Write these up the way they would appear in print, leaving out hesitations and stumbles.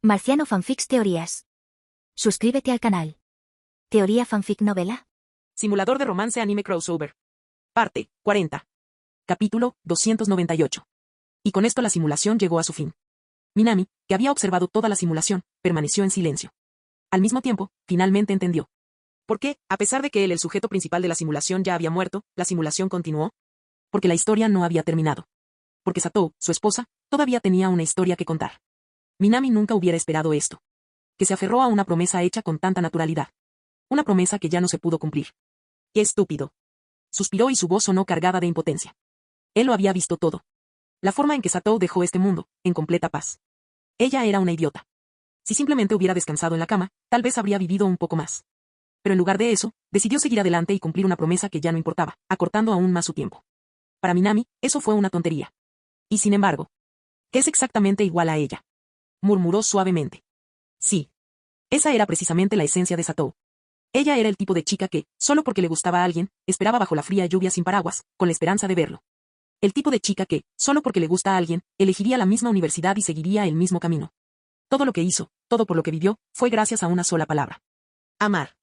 Marciano Fanfics Teorías. Suscríbete al canal. Teoría Fanfic Novela. Simulador de romance anime crossover. Parte 40. Capítulo 298. Y con esto la simulación llegó a su fin. Minami, que había observado toda la simulación, permaneció en silencio. Al mismo tiempo, finalmente entendió. ¿Por qué, a pesar de que él, el sujeto principal de la simulación, ya había muerto, la simulación continuó? Porque la historia no había terminado. Porque Satou, su esposa, todavía tenía una historia que contar. Minami nunca hubiera esperado esto. Que se aferró a una promesa hecha con tanta naturalidad. Una promesa que ya no se pudo cumplir. ¡Qué estúpido! Suspiró y su voz sonó cargada de impotencia. Él lo había visto todo. La forma en que Satou dejó este mundo, en completa paz. Ella era una idiota. Si simplemente hubiera descansado en la cama, tal vez habría vivido un poco más. Pero en lugar de eso, decidió seguir adelante y cumplir una promesa que ya no importaba, acortando aún más su tiempo. Para Minami, eso fue una tontería. Y sin embargo, ¿qué es exactamente igual a ella? Murmuró suavemente. Sí. Esa era precisamente la esencia de Satou. Ella era el tipo de chica que, solo porque le gustaba a alguien, esperaba bajo la fría lluvia sin paraguas, con la esperanza de verlo. El tipo de chica que, solo porque le gusta a alguien, elegiría la misma universidad y seguiría el mismo camino. Todo lo que hizo, todo por lo que vivió, fue gracias a una sola palabra. Amar.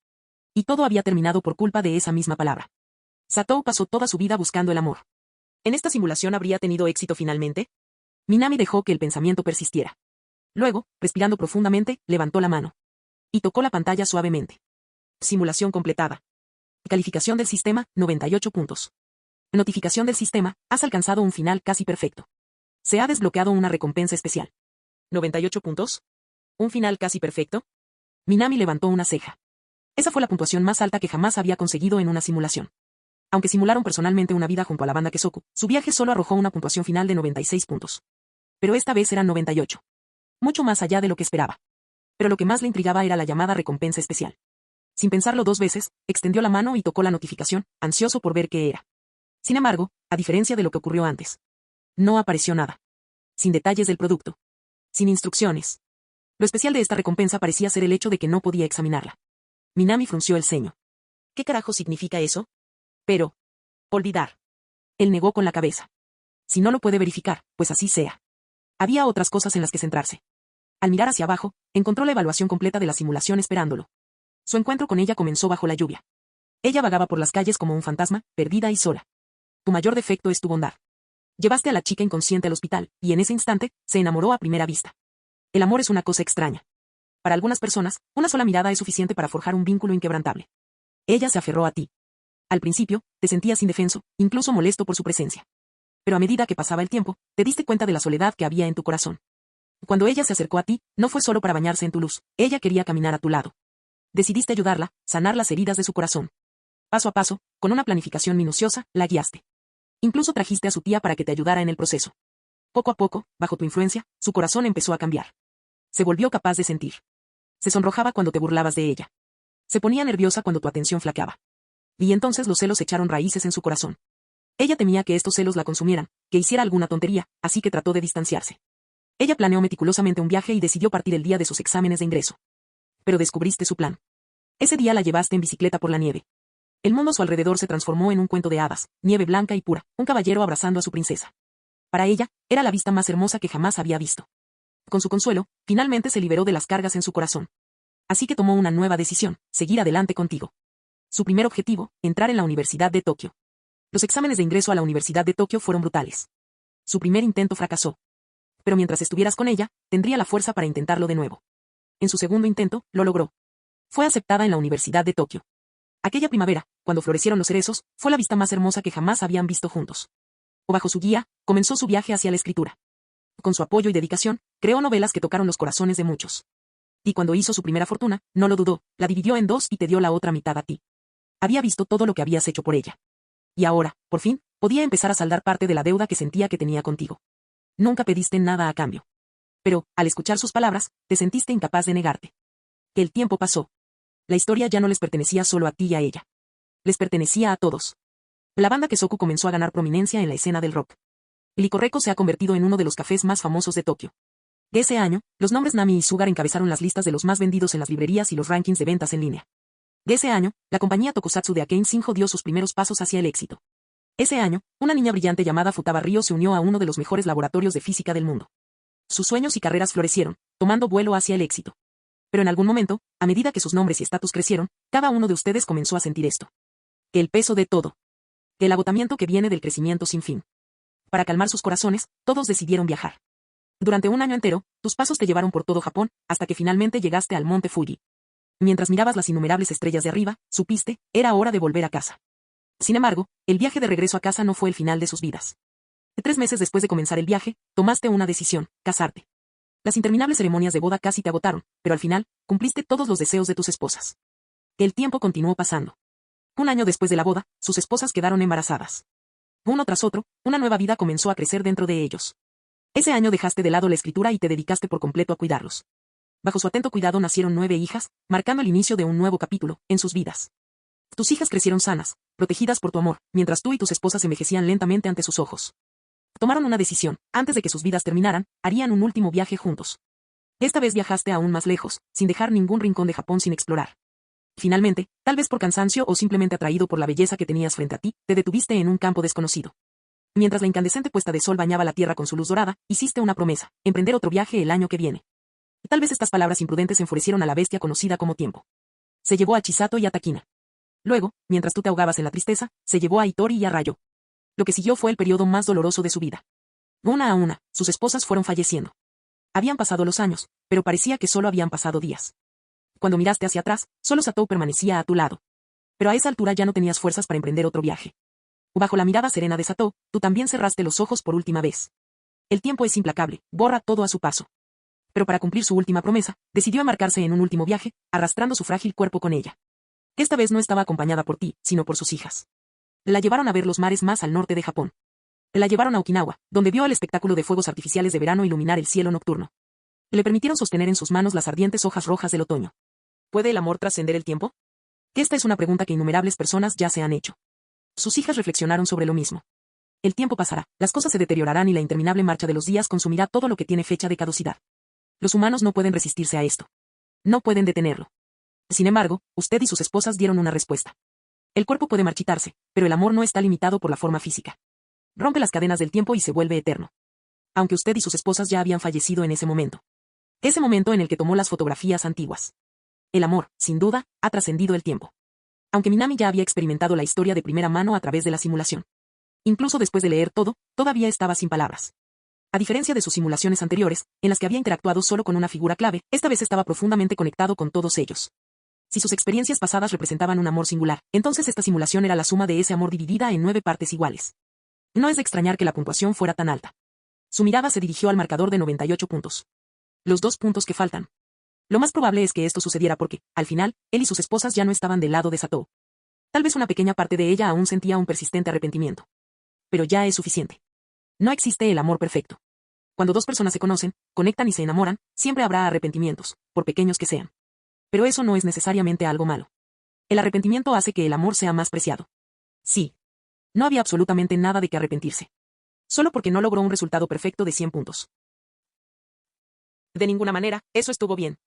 Y todo había terminado por culpa de esa misma palabra. Satou pasó toda su vida buscando el amor. ¿En esta simulación habría tenido éxito finalmente? Minami dejó que el pensamiento persistiera. Luego, respirando profundamente, levantó la mano. Y tocó la pantalla suavemente. Simulación completada. Calificación del sistema, 98 puntos. Notificación del sistema, has alcanzado un final casi perfecto. Se ha desbloqueado una recompensa especial. ¿98 puntos? ¿Un final casi perfecto? Minami levantó una ceja. Esa fue la puntuación más alta que jamás había conseguido en una simulación. Aunque simularon personalmente una vida junto a la banda Kesoku, su viaje solo arrojó una puntuación final de 96 puntos. Pero esta vez eran 98. Mucho más allá de lo que esperaba. Pero lo que más le intrigaba era la llamada recompensa especial. Sin pensarlo dos veces, extendió la mano y tocó la notificación, ansioso por ver qué era. Sin embargo, a diferencia de lo que ocurrió antes, no apareció nada. Sin detalles del producto. Sin instrucciones. Lo especial de esta recompensa parecía ser el hecho de que no podía examinarla. Minami frunció el ceño. ¿Qué carajo significa eso? Pero, olvidar. Él negó con la cabeza. Si no lo puede verificar, pues así sea. Había otras cosas en las que centrarse. Al mirar hacia abajo, encontró la evaluación completa de la simulación esperándolo. Su encuentro con ella comenzó bajo la lluvia. Ella vagaba por las calles como un fantasma, perdida y sola. Tu mayor defecto es tu bondad. Llevaste a la chica inconsciente al hospital, y en ese instante, se enamoró a primera vista. El amor es una cosa extraña. Para algunas personas, una sola mirada es suficiente para forjar un vínculo inquebrantable. Ella se aferró a ti. Al principio, te sentías indefenso, incluso molesto por su presencia. Pero a medida que pasaba el tiempo, te diste cuenta de la soledad que había en tu corazón. Cuando ella se acercó a ti, no fue solo para bañarse en tu luz, ella quería caminar a tu lado. Decidiste ayudarla, sanar las heridas de su corazón. Paso a paso, con una planificación minuciosa, la guiaste. Incluso trajiste a su tía para que te ayudara en el proceso. Poco a poco, bajo tu influencia, su corazón empezó a cambiar. Se volvió capaz de sentir. Se sonrojaba cuando te burlabas de ella. Se ponía nerviosa cuando tu atención flaqueaba. Y entonces los celos echaron raíces en su corazón. Ella temía que estos celos la consumieran, que hiciera alguna tontería, así que trató de distanciarse. Ella planeó meticulosamente un viaje y decidió partir el día de sus exámenes de ingreso. Pero descubriste su plan. Ese día la llevaste en bicicleta por la nieve. El mundo a su alrededor se transformó en un cuento de hadas, nieve blanca y pura, un caballero abrazando a su princesa. Para ella, era la vista más hermosa que jamás había visto. Con su consuelo, finalmente se liberó de las cargas en su corazón. Así que tomó una nueva decisión, seguir adelante contigo. Su primer objetivo, entrar en la Universidad de Tokio. Los exámenes de ingreso a la Universidad de Tokio fueron brutales. Su primer intento fracasó. Pero mientras estuvieras con ella, tendría la fuerza para intentarlo de nuevo. En su segundo intento, lo logró. Fue aceptada en la Universidad de Tokio. Aquella primavera, cuando florecieron los cerezos, fue la vista más hermosa que jamás habían visto juntos. O bajo su guía, comenzó su viaje hacia la escritura. Con su apoyo y dedicación, creó novelas que tocaron los corazones de muchos. Y cuando hizo su primera fortuna, no lo dudó, la dividió en dos y te dio la otra mitad a ti. Había visto todo lo que habías hecho por ella. Y ahora, por fin, podía empezar a saldar parte de la deuda que sentía que tenía contigo. Nunca pediste nada a cambio. Pero, al escuchar sus palabras, te sentiste incapaz de negarte. Que el tiempo pasó. La historia ya no les pertenecía solo a ti y a ella. Les pertenecía a todos. La banda Kesoku comenzó a ganar prominencia en la escena del rock. El Icorico se ha convertido en uno de los cafés más famosos de Tokio. De ese año, los nombres Nami y Sugar encabezaron las listas de los más vendidos en las librerías y los rankings de ventas en línea. De ese año, la compañía Tokusatsu de Akane Shinjo dio sus primeros pasos hacia el éxito. Ese año, una niña brillante llamada Futaba Ryo se unió a uno de los mejores laboratorios de física del mundo. Sus sueños y carreras florecieron, tomando vuelo hacia el éxito. Pero en algún momento, a medida que sus nombres y estatus crecieron, cada uno de ustedes comenzó a sentir esto. Que el peso de todo. Que el agotamiento que viene del crecimiento sin fin. Para calmar sus corazones, todos decidieron viajar. Durante un año entero, tus pasos te llevaron por todo Japón, hasta que finalmente llegaste al monte Fuji. Mientras mirabas las innumerables estrellas de arriba, supiste, era hora de volver a casa. Sin embargo, el viaje de regreso a casa no fue el final de sus vidas. 3 meses después de comenzar el viaje, tomaste una decisión: casarte. Las interminables ceremonias de boda casi te agotaron, pero al final, cumpliste todos los deseos de tus esposas. El tiempo continuó pasando. Un año después de la boda, sus esposas quedaron embarazadas. Uno tras otro, una nueva vida comenzó a crecer dentro de ellos. Ese año dejaste de lado la escritura y te dedicaste por completo a cuidarlos. Bajo su atento cuidado nacieron 9 hijas, marcando el inicio de un nuevo capítulo en sus vidas. Tus hijas crecieron sanas, protegidas por tu amor, mientras tú y tus esposas envejecían lentamente ante sus ojos. Tomaron una decisión: antes de que sus vidas terminaran, harían un último viaje juntos. Esta vez viajaste aún más lejos, sin dejar ningún rincón de Japón sin explorar. Finalmente, tal vez por cansancio o simplemente atraído por la belleza que tenías frente a ti, te detuviste en un campo desconocido. Mientras la incandescente puesta de sol bañaba la tierra con su luz dorada, hiciste una promesa: emprender otro viaje el año que viene. Tal vez estas palabras imprudentes enfurecieron a la bestia conocida como tiempo. Se llevó a Chisato y a Takina. Luego, mientras tú te ahogabas en la tristeza, se llevó a Hitori y a Rayo. Lo que siguió fue el periodo más doloroso de su vida. Una a una, sus esposas fueron falleciendo. Habían pasado los años, pero parecía que solo habían pasado días. Cuando miraste hacia atrás, solo Satou permanecía a tu lado. Pero a esa altura ya no tenías fuerzas para emprender otro viaje. Bajo la mirada serena de Satou, tú también cerraste los ojos por última vez. El tiempo es implacable, borra todo a su paso. Pero para cumplir su última promesa, decidió embarcarse en un último viaje, arrastrando su frágil cuerpo con ella. Esta vez no estaba acompañada por ti, sino por sus hijas. La llevaron a ver los mares más al norte de Japón. La llevaron a Okinawa, donde vio el espectáculo de fuegos artificiales de verano iluminar el cielo nocturno. Le permitieron sostener en sus manos las ardientes hojas rojas del otoño. ¿Puede el amor trascender el tiempo? Esta es una pregunta que innumerables personas ya se han hecho. Sus hijas reflexionaron sobre lo mismo. El tiempo pasará, las cosas se deteriorarán y la interminable marcha de los días consumirá todo lo que tiene fecha de caducidad. Los humanos no pueden resistirse a esto. No pueden detenerlo. Sin embargo, usted y sus esposas dieron una respuesta. El cuerpo puede marchitarse, pero el amor no está limitado por la forma física. Rompe las cadenas del tiempo y se vuelve eterno. Aunque usted y sus esposas ya habían fallecido en ese momento. Ese momento en el que tomó las fotografías antiguas. El amor, sin duda, ha trascendido el tiempo. Aunque Minami ya había experimentado la historia de primera mano a través de la simulación. Incluso después de leer todo, todavía estaba sin palabras. A diferencia de sus simulaciones anteriores, en las que había interactuado solo con una figura clave, esta vez estaba profundamente conectado con todos ellos. Si sus experiencias pasadas representaban un amor singular, entonces esta simulación era la suma de ese amor dividida en 9 partes iguales. No es de extrañar que la puntuación fuera tan alta. Su mirada se dirigió al marcador de 98 puntos. Los 2 puntos que faltan. Lo más probable es que esto sucediera porque, al final, él y sus esposas ya no estaban del lado de Satou. Tal vez una pequeña parte de ella aún sentía un persistente arrepentimiento. Pero ya es suficiente. No existe el amor perfecto. Cuando 2 personas se conocen, conectan y se enamoran, siempre habrá arrepentimientos, por pequeños que sean. Pero eso no es necesariamente algo malo. El arrepentimiento hace que el amor sea más preciado. Sí. No había absolutamente nada de que arrepentirse. Solo porque no logró un resultado perfecto de 100 puntos. De ninguna manera, eso estuvo bien.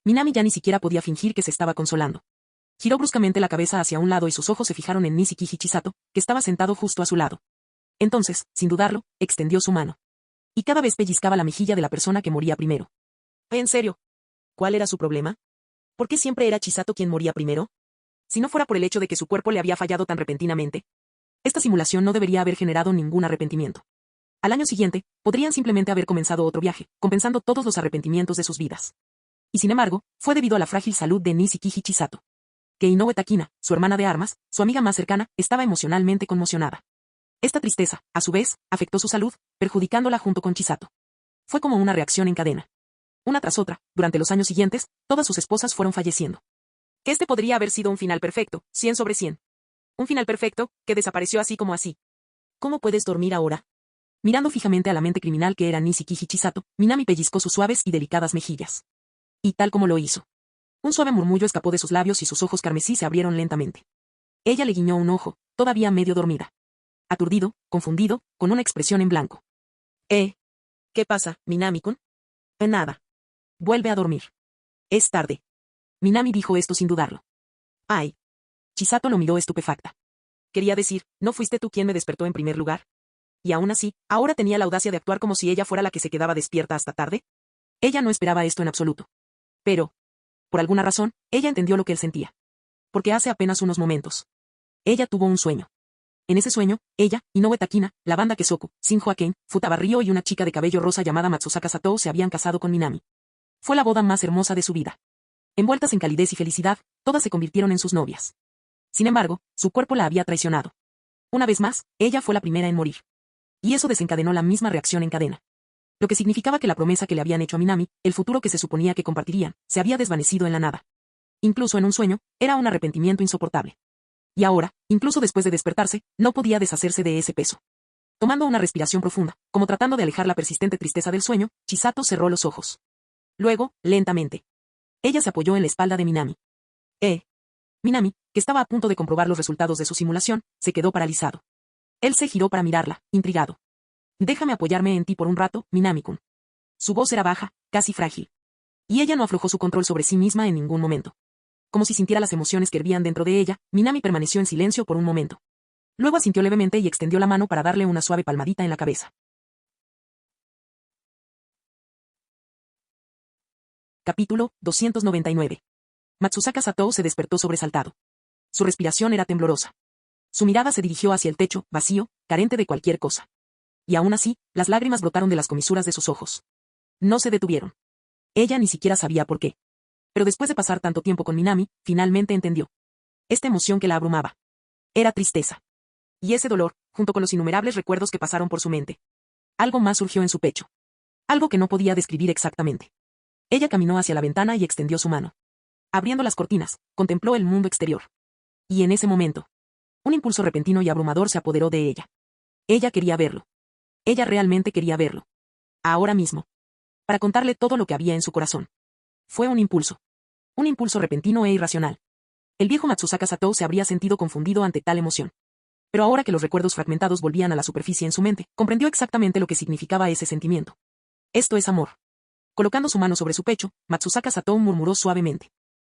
Minami ya ni siquiera podía fingir que se estaba consolando. Giró bruscamente la cabeza hacia un lado y sus ojos se fijaron en Nishiki Chisato, que estaba sentado justo a su lado. Entonces, sin dudarlo, extendió su mano. Y cada vez pellizcaba la mejilla de la persona que moría primero. ¿En serio? ¿Cuál era su problema? ¿Por qué siempre era Chisato quien moría primero? Si no fuera por el hecho de que su cuerpo le había fallado tan repentinamente. Esta simulación no debería haber generado ningún arrepentimiento. Al año siguiente, podrían simplemente haber comenzado otro viaje, compensando todos los arrepentimientos de sus vidas. Y sin embargo, fue debido a la frágil salud de Nishiki Chisato. Que Inoue Takina, su hermana de armas, su amiga más cercana, estaba emocionalmente conmocionada. Esta tristeza, a su vez, afectó su salud, perjudicándola junto con Chisato. Fue como una reacción en cadena. Una tras otra, durante los años siguientes, todas sus esposas fueron falleciendo. Que este podría haber sido un final perfecto, 100 sobre 100. Un final perfecto, que desapareció así como así. ¿Cómo puedes dormir ahora? Mirando fijamente a la mente criminal que era Nishiki Chisato, Minami pellizcó sus suaves y delicadas mejillas. Y tal como lo hizo. Un suave murmullo escapó de sus labios y sus ojos carmesí se abrieron lentamente. Ella le guiñó un ojo, todavía medio dormida. Aturdido, confundido, con una expresión en blanco. ¿Qué pasa, Minami-kun? Nada. Vuelve a dormir. Es tarde. Minami dijo esto sin dudarlo. Ay. Chisato lo miró estupefacta. Quería decir, ¿no fuiste tú quien me despertó en primer lugar? Y aún así, ¿ahora tenía la audacia de actuar como si ella fuera la que se quedaba despierta hasta tarde? Ella no esperaba esto en absoluto. Pero, por alguna razón, ella entendió lo que él sentía. Porque hace apenas unos momentos, ella tuvo un sueño. En ese sueño, ella, Inoue Takina, la banda Kesoku, Shinjo Aken, Futaba Ryo y una chica de cabello rosa llamada Matsusaka Satou se habían casado con Minami. Fue la boda más hermosa de su vida. Envueltas en calidez y felicidad, todas se convirtieron en sus novias. Sin embargo, su cuerpo la había traicionado. Una vez más, ella fue la primera en morir. Y eso desencadenó la misma reacción en cadena. Lo que significaba que la promesa que le habían hecho a Minami, el futuro que se suponía que compartirían, se había desvanecido en la nada. Incluso en un sueño, era un arrepentimiento insoportable. Y ahora, incluso después de despertarse, no podía deshacerse de ese peso. Tomando una respiración profunda, como tratando de alejar la persistente tristeza del sueño, Chisato cerró los ojos. Luego, lentamente, ella se apoyó en la espalda de Minami. Minami, que estaba a punto de comprobar los resultados de su simulación, se quedó paralizado. Él se giró para mirarla, intrigado. Déjame apoyarme en ti por un rato, Minami-kun. Su voz era baja, casi frágil. Y ella no aflojó su control sobre sí misma en ningún momento. Como si sintiera las emociones que hervían dentro de ella, Minami permaneció en silencio por un momento. Luego asintió levemente y extendió la mano para darle una suave palmadita en la cabeza. Capítulo 299. Matsusaka Satou se despertó sobresaltado. Su respiración era temblorosa. Su mirada se dirigió hacia el techo, vacío, carente de cualquier cosa. Y aún así, las lágrimas brotaron de las comisuras de sus ojos. No se detuvieron. Ella ni siquiera sabía por qué. Pero después de pasar tanto tiempo con Minami, finalmente entendió. Esta emoción que la abrumaba. Era tristeza. Y ese dolor, junto con los innumerables recuerdos que pasaron por su mente. Algo más surgió en su pecho. Algo que no podía describir exactamente. Ella caminó hacia la ventana y extendió su mano. Abriendo las cortinas, contempló el mundo exterior. Y en ese momento, un impulso repentino y abrumador se apoderó de ella. Ella quería verlo. Ella realmente quería verlo. Ahora mismo. Para contarle todo lo que había en su corazón. Fue un impulso. Un impulso repentino e irracional. El viejo Matsusaka Satou se habría sentido confundido ante tal emoción. Pero ahora que los recuerdos fragmentados volvían a la superficie en su mente, comprendió exactamente lo que significaba ese sentimiento. Esto es amor. Colocando su mano sobre su pecho, Matsusaka Satou murmuró suavemente.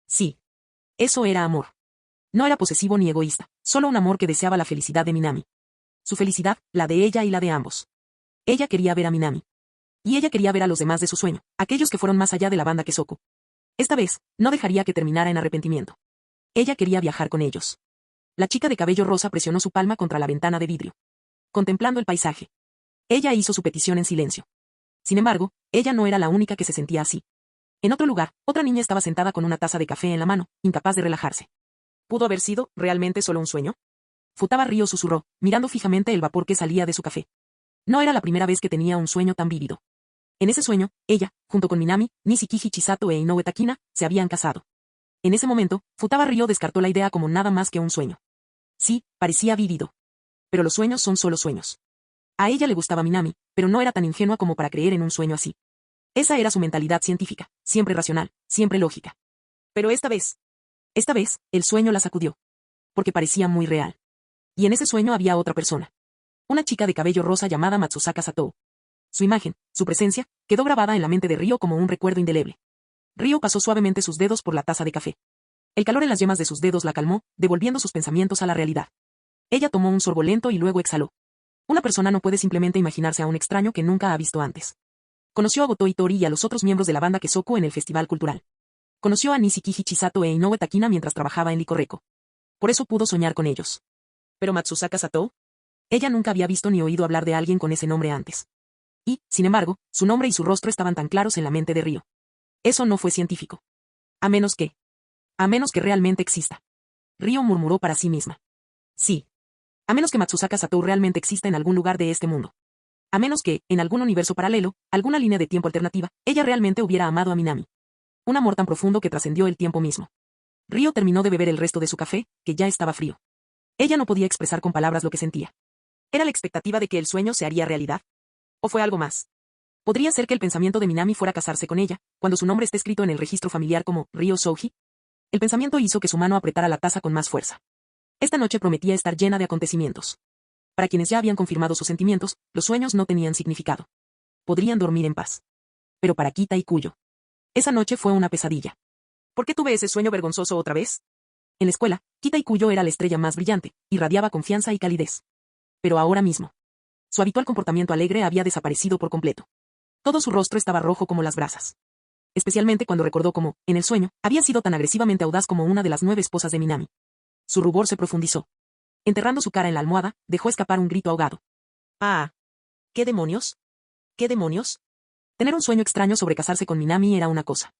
Sí. Eso era amor. No era posesivo ni egoísta, solo un amor que deseaba la felicidad de Minami. Su felicidad, la de ella y la de ambos. Ella quería ver a Minami. Y ella quería ver a los demás de su sueño, aquellos que fueron más allá de la banda Kesoku. Esta vez, no dejaría que terminara en arrepentimiento. Ella quería viajar con ellos. La chica de cabello rosa presionó su palma contra la ventana de vidrio. Contemplando el paisaje. Ella hizo su petición en silencio. Sin embargo, ella no era la única que se sentía así. En otro lugar, otra niña estaba sentada con una taza de café en la mano, incapaz de relajarse. ¿Pudo haber sido, realmente solo un sueño? Futaba Ryo susurró, mirando fijamente el vapor que salía de su café. No era la primera vez que tenía un sueño tan vívido. En ese sueño, ella, junto con Minami, Nishikiji Chisato e Inoue Takina, se habían casado. En ese momento, Futaba Ryo descartó la idea como nada más que un sueño. Sí, parecía vívido. Pero los sueños son solo sueños. A ella le gustaba Minami, pero no era tan ingenua como para creer en un sueño así. Esa era su mentalidad científica, siempre racional, siempre lógica. Pero esta vez, el sueño la sacudió. Porque parecía muy real. Y en ese sueño había otra persona. Una chica de cabello rosa llamada Matsusaka Satou. Su imagen, su presencia, quedó grabada en la mente de Ryo como un recuerdo indeleble. Ryo pasó suavemente sus dedos por la taza de café. El calor en las yemas de sus dedos la calmó, devolviendo sus pensamientos a la realidad. Ella tomó un sorbo lento y luego exhaló. Una persona no puede simplemente imaginarse a un extraño que nunca ha visto antes. Conoció a Goto Itori y a los otros miembros de la banda Kesoku en el festival cultural. Conoció a Nishikiji Chisato e Inoue Takina mientras trabajaba en Licorreco. Por eso pudo soñar con ellos. ¿Pero Matsusaka Satou? Ella nunca había visto ni oído hablar de alguien con ese nombre antes. Y, sin embargo, su nombre y su rostro estaban tan claros en la mente de Ryo. Eso no fue científico. A menos que realmente exista. Ryo murmuró para sí misma. Sí. A menos que Matsusaka Satou realmente exista en algún lugar de este mundo. A menos que, en algún universo paralelo, alguna línea de tiempo alternativa, ella realmente hubiera amado a Minami. Un amor tan profundo que trascendió el tiempo mismo. Ryo terminó de beber el resto de su café, que ya estaba frío. Ella no podía expresar con palabras lo que sentía. ¿Era la expectativa de que el sueño se haría realidad? ¿O fue algo más? ¿Podría ser que el pensamiento de Minami fuera casarse con ella, cuando su nombre esté escrito en el registro familiar como Ryo Souji? El pensamiento hizo que su mano apretara la taza con más fuerza. Esta noche prometía estar llena de acontecimientos. Para quienes ya habían confirmado sus sentimientos, los sueños no tenían significado. Podrían dormir en paz. Pero para Kita y Kuyo, esa noche fue una pesadilla. ¿Por qué tuve ese sueño vergonzoso otra vez? En la escuela, Kita y Kuyo era la estrella más brillante, irradiaba confianza y calidez. Pero ahora mismo, su habitual comportamiento alegre había desaparecido por completo. Todo su rostro estaba rojo como las brasas. Especialmente cuando recordó cómo, en el sueño, había sido tan agresivamente audaz como una de las 9 esposas de Minami. Su rubor se profundizó. Enterrando su cara en la almohada, dejó escapar un grito ahogado. ¡Ah! ¿Qué demonios? ¿Qué demonios? Tener un sueño extraño sobre casarse con Minami era una cosa.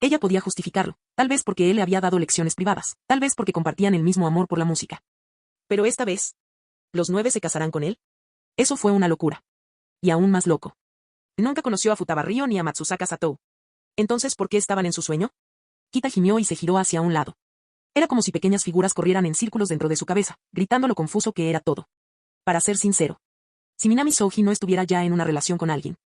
Ella podía justificarlo, tal vez porque él le había dado lecciones privadas, tal vez porque compartían el mismo amor por la música. Pero esta vez, ¿los 9 se casarán con él? Eso fue una locura. Y aún más loco. Nunca conoció a Futaba Ryo ni a Matsusaka Satou. Entonces, ¿por qué estaban en su sueño? Kita gimió y se giró hacia un lado. Era como si pequeñas figuras corrieran en círculos dentro de su cabeza, gritando lo confuso que era todo. Para ser sincero, si Minami Souji no estuviera ya en una relación con alguien,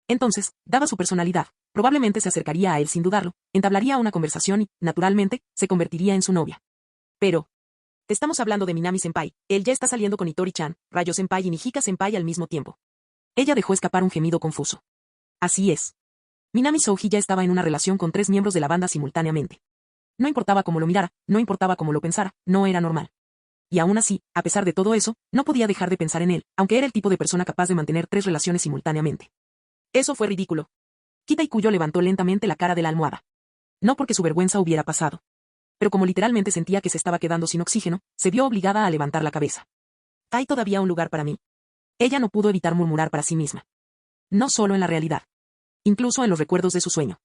entonces, dada su personalidad, probablemente se acercaría a él sin dudarlo, entablaría una conversación y, naturalmente, se convertiría en su novia. Pero, te estamos hablando de Minami-senpai, él ya está saliendo con Itori-chan, Rayo-senpai y Nijika-senpai al mismo tiempo. Ella dejó escapar un gemido confuso. Así es. Minami Souji ya estaba en una relación con 3 miembros de la banda simultáneamente. No importaba cómo lo mirara, no importaba cómo lo pensara, no era normal. Y aún así, a pesar de todo eso, no podía dejar de pensar en él, aunque era el tipo de persona capaz de mantener 3 relaciones simultáneamente. Eso fue ridículo. Kita Ikuyo levantó lentamente la cara de la almohada. No porque su vergüenza hubiera pasado. Pero como literalmente sentía que se estaba quedando sin oxígeno, se vio obligada a levantar la cabeza. Hay todavía un lugar para mí. Ella no pudo evitar murmurar para sí misma. No solo en la realidad. Incluso en los recuerdos de su sueño.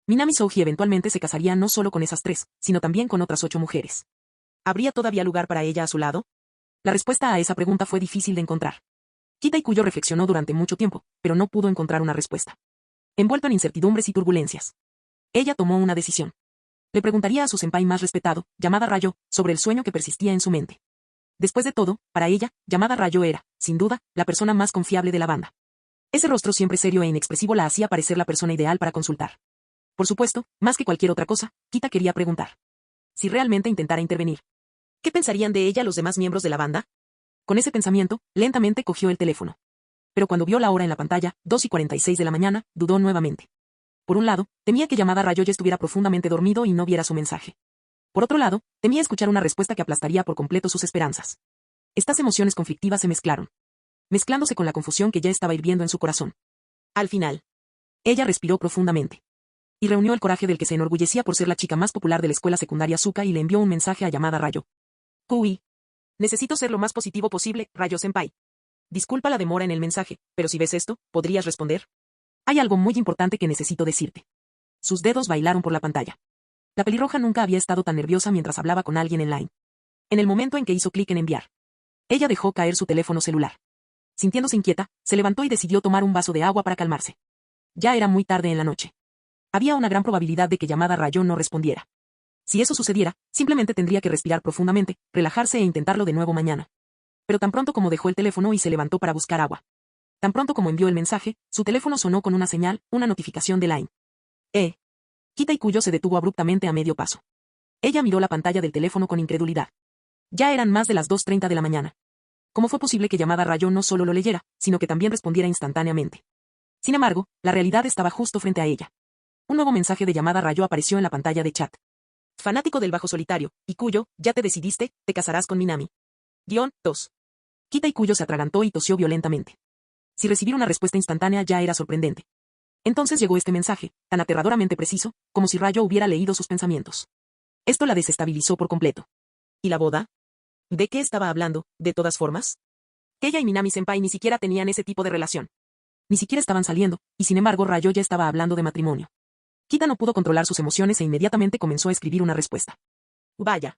Minami Souji eventualmente se casaría no solo con esas 3, sino también con otras 8 mujeres. ¿Habría todavía lugar para ella a su lado? La respuesta a esa pregunta fue difícil de encontrar. Kita Ikuyo reflexionó durante mucho tiempo, pero no pudo encontrar una respuesta. Envuelto en incertidumbres y turbulencias. Ella tomó una decisión. Le preguntaría a su senpai más respetado, Yamada Rayo, sobre el sueño que persistía en su mente. Después de todo, para ella, Yamada Rayo era, sin duda, la persona más confiable de la banda. Ese rostro siempre serio e inexpresivo la hacía parecer la persona ideal para consultar. Por supuesto, más que cualquier otra cosa, Kita quería preguntar. Si realmente intentara intervenir, ¿qué pensarían de ella los demás miembros de la banda? Con ese pensamiento, lentamente cogió el teléfono. Pero cuando vio la hora en la pantalla, 2:46 de la mañana, dudó nuevamente. Por un lado, temía que Yamada Rayo ya estuviera profundamente dormido y no viera su mensaje. Por otro lado, temía escuchar una respuesta que aplastaría por completo sus esperanzas. Estas emociones conflictivas se mezclaron, mezclándose con la confusión que ya estaba hirviendo en su corazón. Al final, ella respiró profundamente. Y reunió el coraje del que se enorgullecía por ser la chica más popular de la escuela secundaria Suka y le envió un mensaje a Yamada Rayo. Kui. Necesito ser lo más positivo posible, Rayo-senpai. Disculpa la demora en el mensaje, pero si ves esto, ¿podrías responder? Hay algo muy importante que necesito decirte. Sus dedos bailaron por la pantalla. La pelirroja nunca había estado tan nerviosa mientras hablaba con alguien en Line. En el momento en que hizo clic en enviar, ella dejó caer su teléfono celular. Sintiéndose inquieta, se levantó y decidió tomar un vaso de agua para calmarse. Ya era muy tarde en la noche. Había una gran probabilidad de que Yamada Rayo no respondiera. Si eso sucediera, simplemente tendría que respirar profundamente, relajarse e intentarlo de nuevo mañana. Pero tan pronto como dejó el teléfono y se levantó para buscar agua. Tan pronto como envió el mensaje, su teléfono sonó con una señal, una notificación de Line. Kita Ikuyo se detuvo abruptamente a medio paso. Ella miró la pantalla del teléfono con incredulidad. Ya eran más de las 2:30 de la mañana. ¿Cómo fue posible que Yamada Rayo no solo lo leyera, sino que también respondiera instantáneamente? Sin embargo, la realidad estaba justo frente a ella. Un nuevo mensaje de Yamada Rayo apareció en la pantalla de chat. Fanático del bajo solitario, Ikuyo, ¿ya te decidiste? ¿Te casarás con Minami? _2. Kita Ikuyo se atragantó y tosió violentamente. Si recibir una respuesta instantánea ya era sorprendente. Entonces llegó este mensaje, tan aterradoramente preciso, como si Rayo hubiera leído sus pensamientos. Esto la desestabilizó por completo. ¿Y la boda? ¿De qué estaba hablando, de todas formas? Ella y Minami-senpai ni siquiera tenían ese tipo de relación. Ni siquiera estaban saliendo, y sin embargo Rayo ya estaba hablando de matrimonio. Kita no pudo controlar sus emociones e inmediatamente comenzó a escribir una respuesta. Vaya.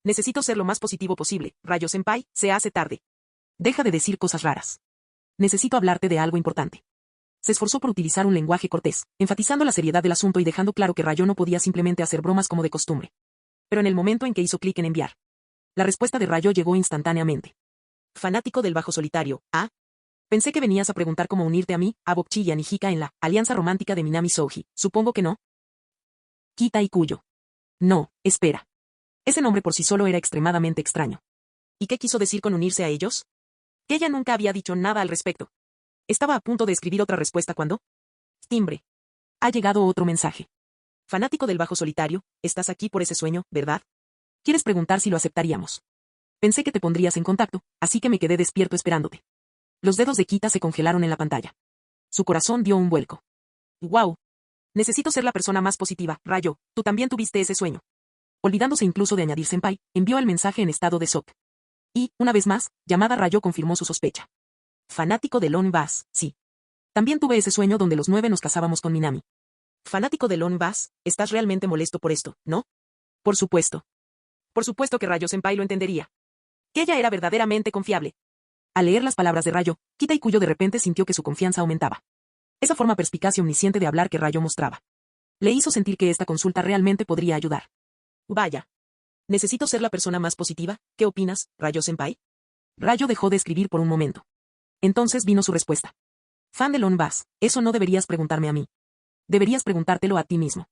Necesito ser lo más positivo posible, Rayo-senpai, se hace tarde. Deja de decir cosas raras. Necesito hablarte de algo importante. Se esforzó por utilizar un lenguaje cortés, enfatizando la seriedad del asunto y dejando claro que Rayo no podía simplemente hacer bromas como de costumbre. Pero en el momento en que hizo clic en enviar, la respuesta de Rayo llegó instantáneamente. Fanático del bajo solitario, ¿ah? Pensé que venías a preguntar cómo unirte a mí, a Bokchi y a Nijika en la alianza romántica de Minami Souji. Supongo que no. Kita Ikuyo. No, espera. Ese nombre por sí solo era extremadamente extraño. ¿Y qué quiso decir con unirse a ellos? Que ella nunca había dicho nada al respecto. Estaba a punto de escribir otra respuesta cuando... Timbre. Ha llegado otro mensaje. Fanático del bajo solitario, estás aquí por ese sueño, ¿verdad? ¿Quieres preguntar si lo aceptaríamos? Pensé que te pondrías en contacto, así que me quedé despierto esperándote. Los dedos de Kita se congelaron en la pantalla. Su corazón dio un vuelco. ¡Wow! Necesito ser la persona más positiva, Rayo, tú también tuviste ese sueño. Olvidándose incluso de añadir senpai, envió el mensaje en estado de shock. Y, una vez más, llamada Rayo confirmó su sospecha. Fanático de Lone Bass, sí. También tuve ese sueño donde los 9 nos casábamos con Minami. Fanático de Lone Bass, estás realmente molesto por esto, ¿no? Por supuesto. Por supuesto que Rayo Senpai lo entendería. Que ella era verdaderamente confiable. Al leer las palabras de Rayo, Kita Ikuyo de repente sintió que su confianza aumentaba. Esa forma perspicaz y omnisciente de hablar que Rayo mostraba le hizo sentir que esta consulta realmente podría ayudar. Vaya. Necesito ser la persona más positiva, ¿qué opinas, Rayo Senpai? Rayo dejó de escribir por un momento. Entonces vino su respuesta. Fan de Lone Bass, eso no deberías preguntarme a mí. Deberías preguntártelo a ti mismo.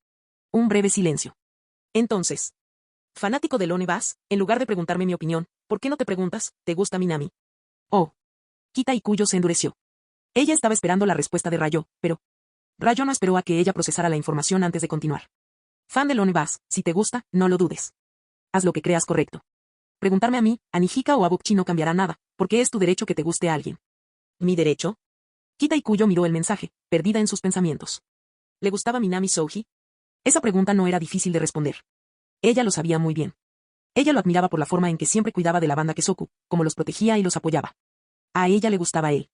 Un breve silencio. Entonces, fanático de Lone Bass, en lugar de preguntarme mi opinión, ¿por qué no te preguntas, ¿te gusta Minami? Oh. Kita Ikuyo se endureció. Ella estaba esperando la respuesta de Rayo, pero Rayo no esperó a que ella procesara la información antes de continuar. Fan de Lone Bass, si te gusta, no lo dudes. Haz lo que creas correcto. Preguntarme a mí, a Nijika o a Bokchi no cambiará nada, porque es tu derecho que te guste a alguien. ¿Mi derecho? Kita Ikuyo miró el mensaje, perdida en sus pensamientos. ¿Le gustaba Minami Souji? Esa pregunta no era difícil de responder. Ella lo sabía muy bien. Ella lo admiraba por la forma en que siempre cuidaba de la banda Kesoku, como los protegía y los apoyaba. A ella le gustaba él.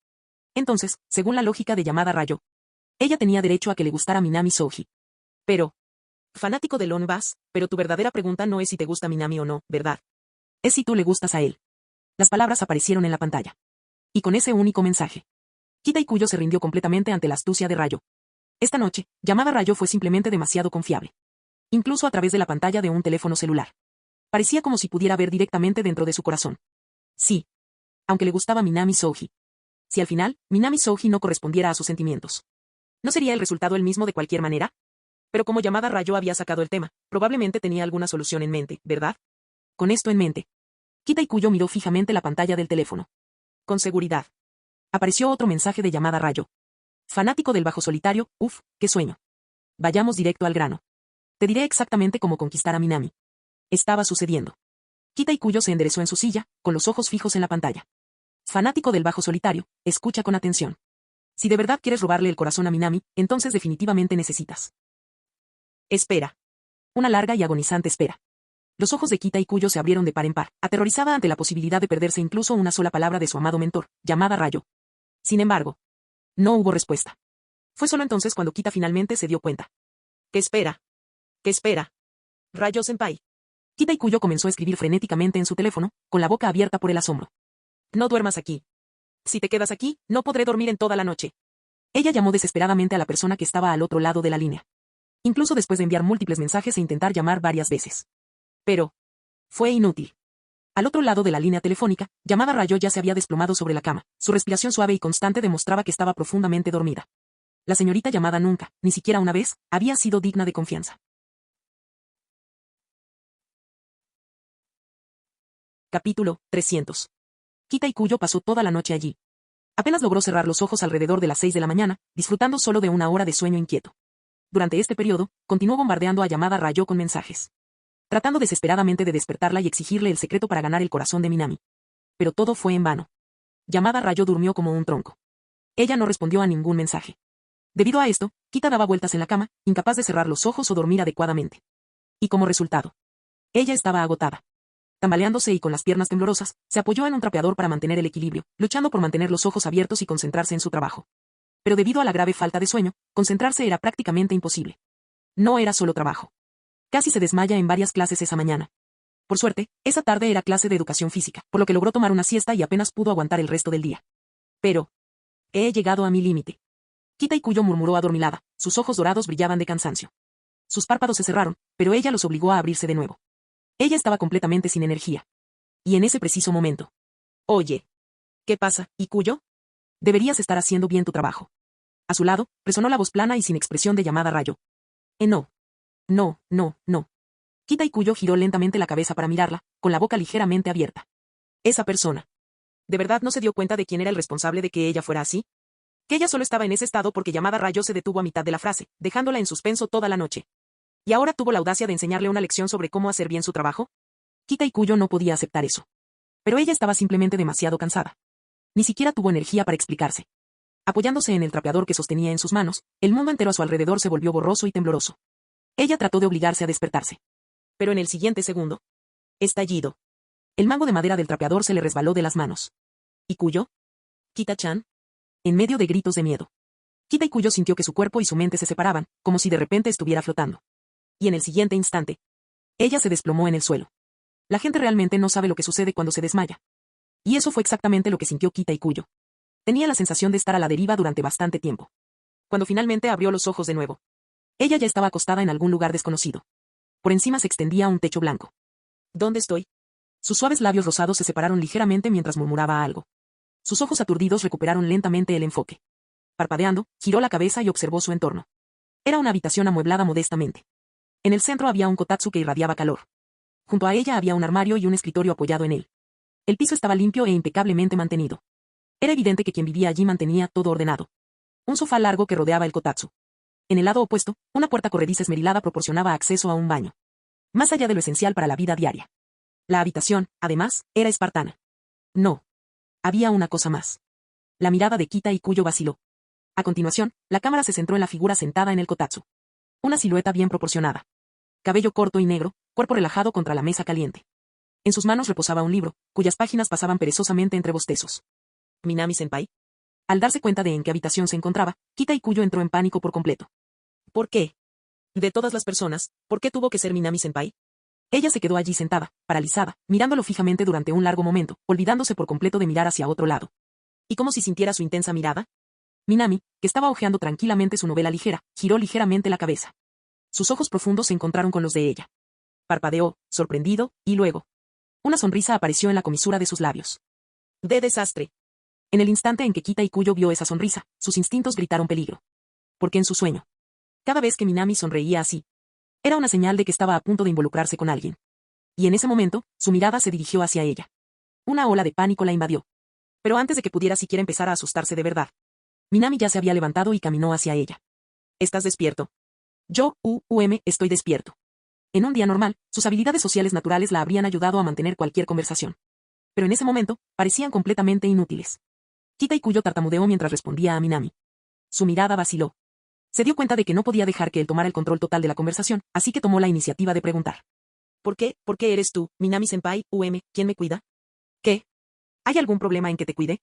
Entonces, según la lógica de llamada Rayo, ella tenía derecho a que le gustara Minami Souji. Pero, fanático de Lone Bass, pero tu verdadera pregunta no es si te gusta Minami o no, ¿verdad? Es si tú le gustas a él. Las palabras aparecieron en la pantalla. Y con ese único mensaje, Kita Ikuyo se rindió completamente ante la astucia de Rayo. Esta noche, llamada Rayo fue simplemente demasiado confiable. Incluso a través de la pantalla de un teléfono celular. Parecía como si pudiera ver directamente dentro de su corazón. Sí. Aunque le gustaba Minami Souji. Si al final, Minami Souji no correspondiera a sus sentimientos, ¿no sería el resultado el mismo de cualquier manera? Pero como llamada Rayo había sacado el tema, probablemente tenía alguna solución en mente, ¿verdad? Con esto en mente, Kita Ikuyo miró fijamente la pantalla del teléfono. Con seguridad. Apareció otro mensaje de llamada Rayo. Fanático del bajo solitario, uff, qué sueño. Vayamos directo al grano. Te diré exactamente cómo conquistar a Minami. Estaba sucediendo. Kita Ikuyo se enderezó en su silla, con los ojos fijos en la pantalla. Fanático del bajo solitario, escucha con atención. Si de verdad quieres robarle el corazón a Minami, entonces definitivamente necesitas. Espera. Una larga y agonizante espera. Los ojos de Kita Ikuyo se abrieron de par en par, aterrorizada ante la posibilidad de perderse incluso una sola palabra de su amado mentor, llamada Rayo. Sin embargo, no hubo respuesta. Fue solo entonces cuando Kita finalmente se dio cuenta. ¿Qué espera? ¿Qué espera? Rayo Senpai. Kita Ikuyo comenzó a escribir frenéticamente en su teléfono, con la boca abierta por el asombro. No duermas aquí. Si te quedas aquí, no podré dormir en toda la noche. Ella llamó desesperadamente a la persona que estaba al otro lado de la línea. Incluso después de enviar múltiples mensajes e intentar llamar varias veces. Pero fue inútil. Al otro lado de la línea telefónica, llamada Rayo ya se había desplomado sobre la cama. Su respiración suave y constante demostraba que estaba profundamente dormida. La señorita llamada nunca, ni siquiera una vez, había sido digna de confianza. Capítulo 300. Kita Ikuyo pasó toda la noche allí. Apenas logró cerrar los ojos alrededor de las 6 de la mañana, disfrutando solo de una hora de sueño inquieto. Durante este periodo, continuó bombardeando a llamada Rayo con mensajes, tratando desesperadamente de despertarla y exigirle el secreto para ganar el corazón de Minami. Pero todo fue en vano. Llamada Rayo durmió como un tronco. Ella no respondió a ningún mensaje. Debido a esto, Kita daba vueltas en la cama, incapaz de cerrar los ojos o dormir adecuadamente. Y como resultado, ella estaba agotada. Tambaleándose y con las piernas temblorosas, se apoyó en un trapeador para mantener el equilibrio, luchando por mantener los ojos abiertos y concentrarse en su trabajo. Pero debido a la grave falta de sueño, concentrarse era prácticamente imposible. No era solo trabajo. Casi se desmaya en varias clases esa mañana. Por suerte, esa tarde era clase de educación física, por lo que logró tomar una siesta y apenas pudo aguantar el resto del día. Pero he llegado a mi límite. Kita Ikuyo murmuró adormilada, sus ojos dorados brillaban de cansancio. Sus párpados se cerraron, pero ella los obligó a abrirse de nuevo. Ella estaba completamente sin energía. Y en ese preciso momento. Oye. ¿Qué pasa, Ikuyo? Deberías estar haciendo bien tu trabajo. A su lado, resonó la voz plana y sin expresión de llamada Rayo. No. No, no, no. Kita Ikuyo giró lentamente la cabeza para mirarla, con la boca ligeramente abierta. Esa persona. ¿De verdad no se dio cuenta de quién era el responsable de que ella fuera así? Que ella solo estaba en ese estado porque llamada Rayo se detuvo a mitad de la frase, dejándola en suspenso toda la noche. ¿Y ahora tuvo la audacia de enseñarle una lección sobre cómo hacer bien su trabajo? Kita Ikuyo no podía aceptar eso. Pero ella estaba simplemente demasiado cansada. Ni siquiera tuvo energía para explicarse. Apoyándose en el trapeador que sostenía en sus manos, el mundo entero a su alrededor se volvió borroso y tembloroso. Ella trató de obligarse a despertarse. Pero en el siguiente segundo. Estallido. El mango de madera del trapeador se le resbaló de las manos. ¿Y Kuyo? ¿Kita-chan? En medio de gritos de miedo. Kita y Kuyo sintió que su cuerpo y su mente se separaban, como si de repente estuviera flotando. Y en el siguiente instante, ella se desplomó en el suelo. La gente realmente no sabe lo que sucede cuando se desmaya. Y eso fue exactamente lo que sintió Kita y Kuyo. Tenía la sensación de estar a la deriva durante bastante tiempo. Cuando finalmente abrió los ojos de nuevo, ella ya estaba acostada en algún lugar desconocido. Por encima se extendía un techo blanco. ¿Dónde estoy? Sus suaves labios rosados se separaron ligeramente mientras murmuraba algo. Sus ojos aturdidos recuperaron lentamente el enfoque. Parpadeando, giró la cabeza y observó su entorno. Era una habitación amueblada modestamente. En el centro había un kotatsu que irradiaba calor. Junto a ella había un armario y un escritorio apoyado en él. El piso estaba limpio e impecablemente mantenido. Era evidente que quien vivía allí mantenía todo ordenado. Un sofá largo que rodeaba el kotatsu. En el lado opuesto, una puerta corrediza esmerilada proporcionaba acceso a un baño. Más allá de lo esencial para la vida diaria. La habitación, además, era espartana. No. Había una cosa más. La mirada de Kita y Kuyo vaciló. A continuación, la cámara se centró en la figura sentada en el kotatsu. Una silueta bien proporcionada. Cabello corto y negro, cuerpo relajado contra la mesa caliente. En sus manos reposaba un libro, cuyas páginas pasaban perezosamente entre bostezos. ¿Minami-senpai? Al darse cuenta de en qué habitación se encontraba, Kita y Kuyo entró en pánico por completo. ¿Por qué? De todas las personas, ¿por qué tuvo que ser Minami-senpai? Ella se quedó allí sentada, paralizada, mirándolo fijamente durante un largo momento, olvidándose por completo de mirar hacia otro lado. ¿Y como si sintiera su intensa mirada? Minami, que estaba hojeando tranquilamente su novela ligera, giró ligeramente la cabeza. Sus ojos profundos se encontraron con los de ella. Parpadeó, sorprendido, y luego. Una sonrisa apareció en la comisura de sus labios. ¡De desastre! En el instante en que Kita y Kuyo vio esa sonrisa, sus instintos gritaron peligro. Porque en su sueño. Cada vez que Minami sonreía así, era una señal de que estaba a punto de involucrarse con alguien. Y en ese momento, su mirada se dirigió hacia ella. Una ola de pánico la invadió. Pero antes de que pudiera siquiera empezar a asustarse de verdad, Minami ya se había levantado y caminó hacia ella. ¿Estás despierto? Yo, estoy despierto. En un día normal, sus habilidades sociales naturales la habrían ayudado a mantener cualquier conversación. Pero en ese momento, parecían completamente inútiles. Kita y Kuyo tartamudeó mientras respondía a Minami. Su mirada vaciló. Se dio cuenta de que no podía dejar que él tomara el control total de la conversación, así que tomó la iniciativa de preguntar. ¿Por qué eres tú, Minami-senpai, quién me cuida? ¿Qué? ¿Hay algún problema en que te cuide?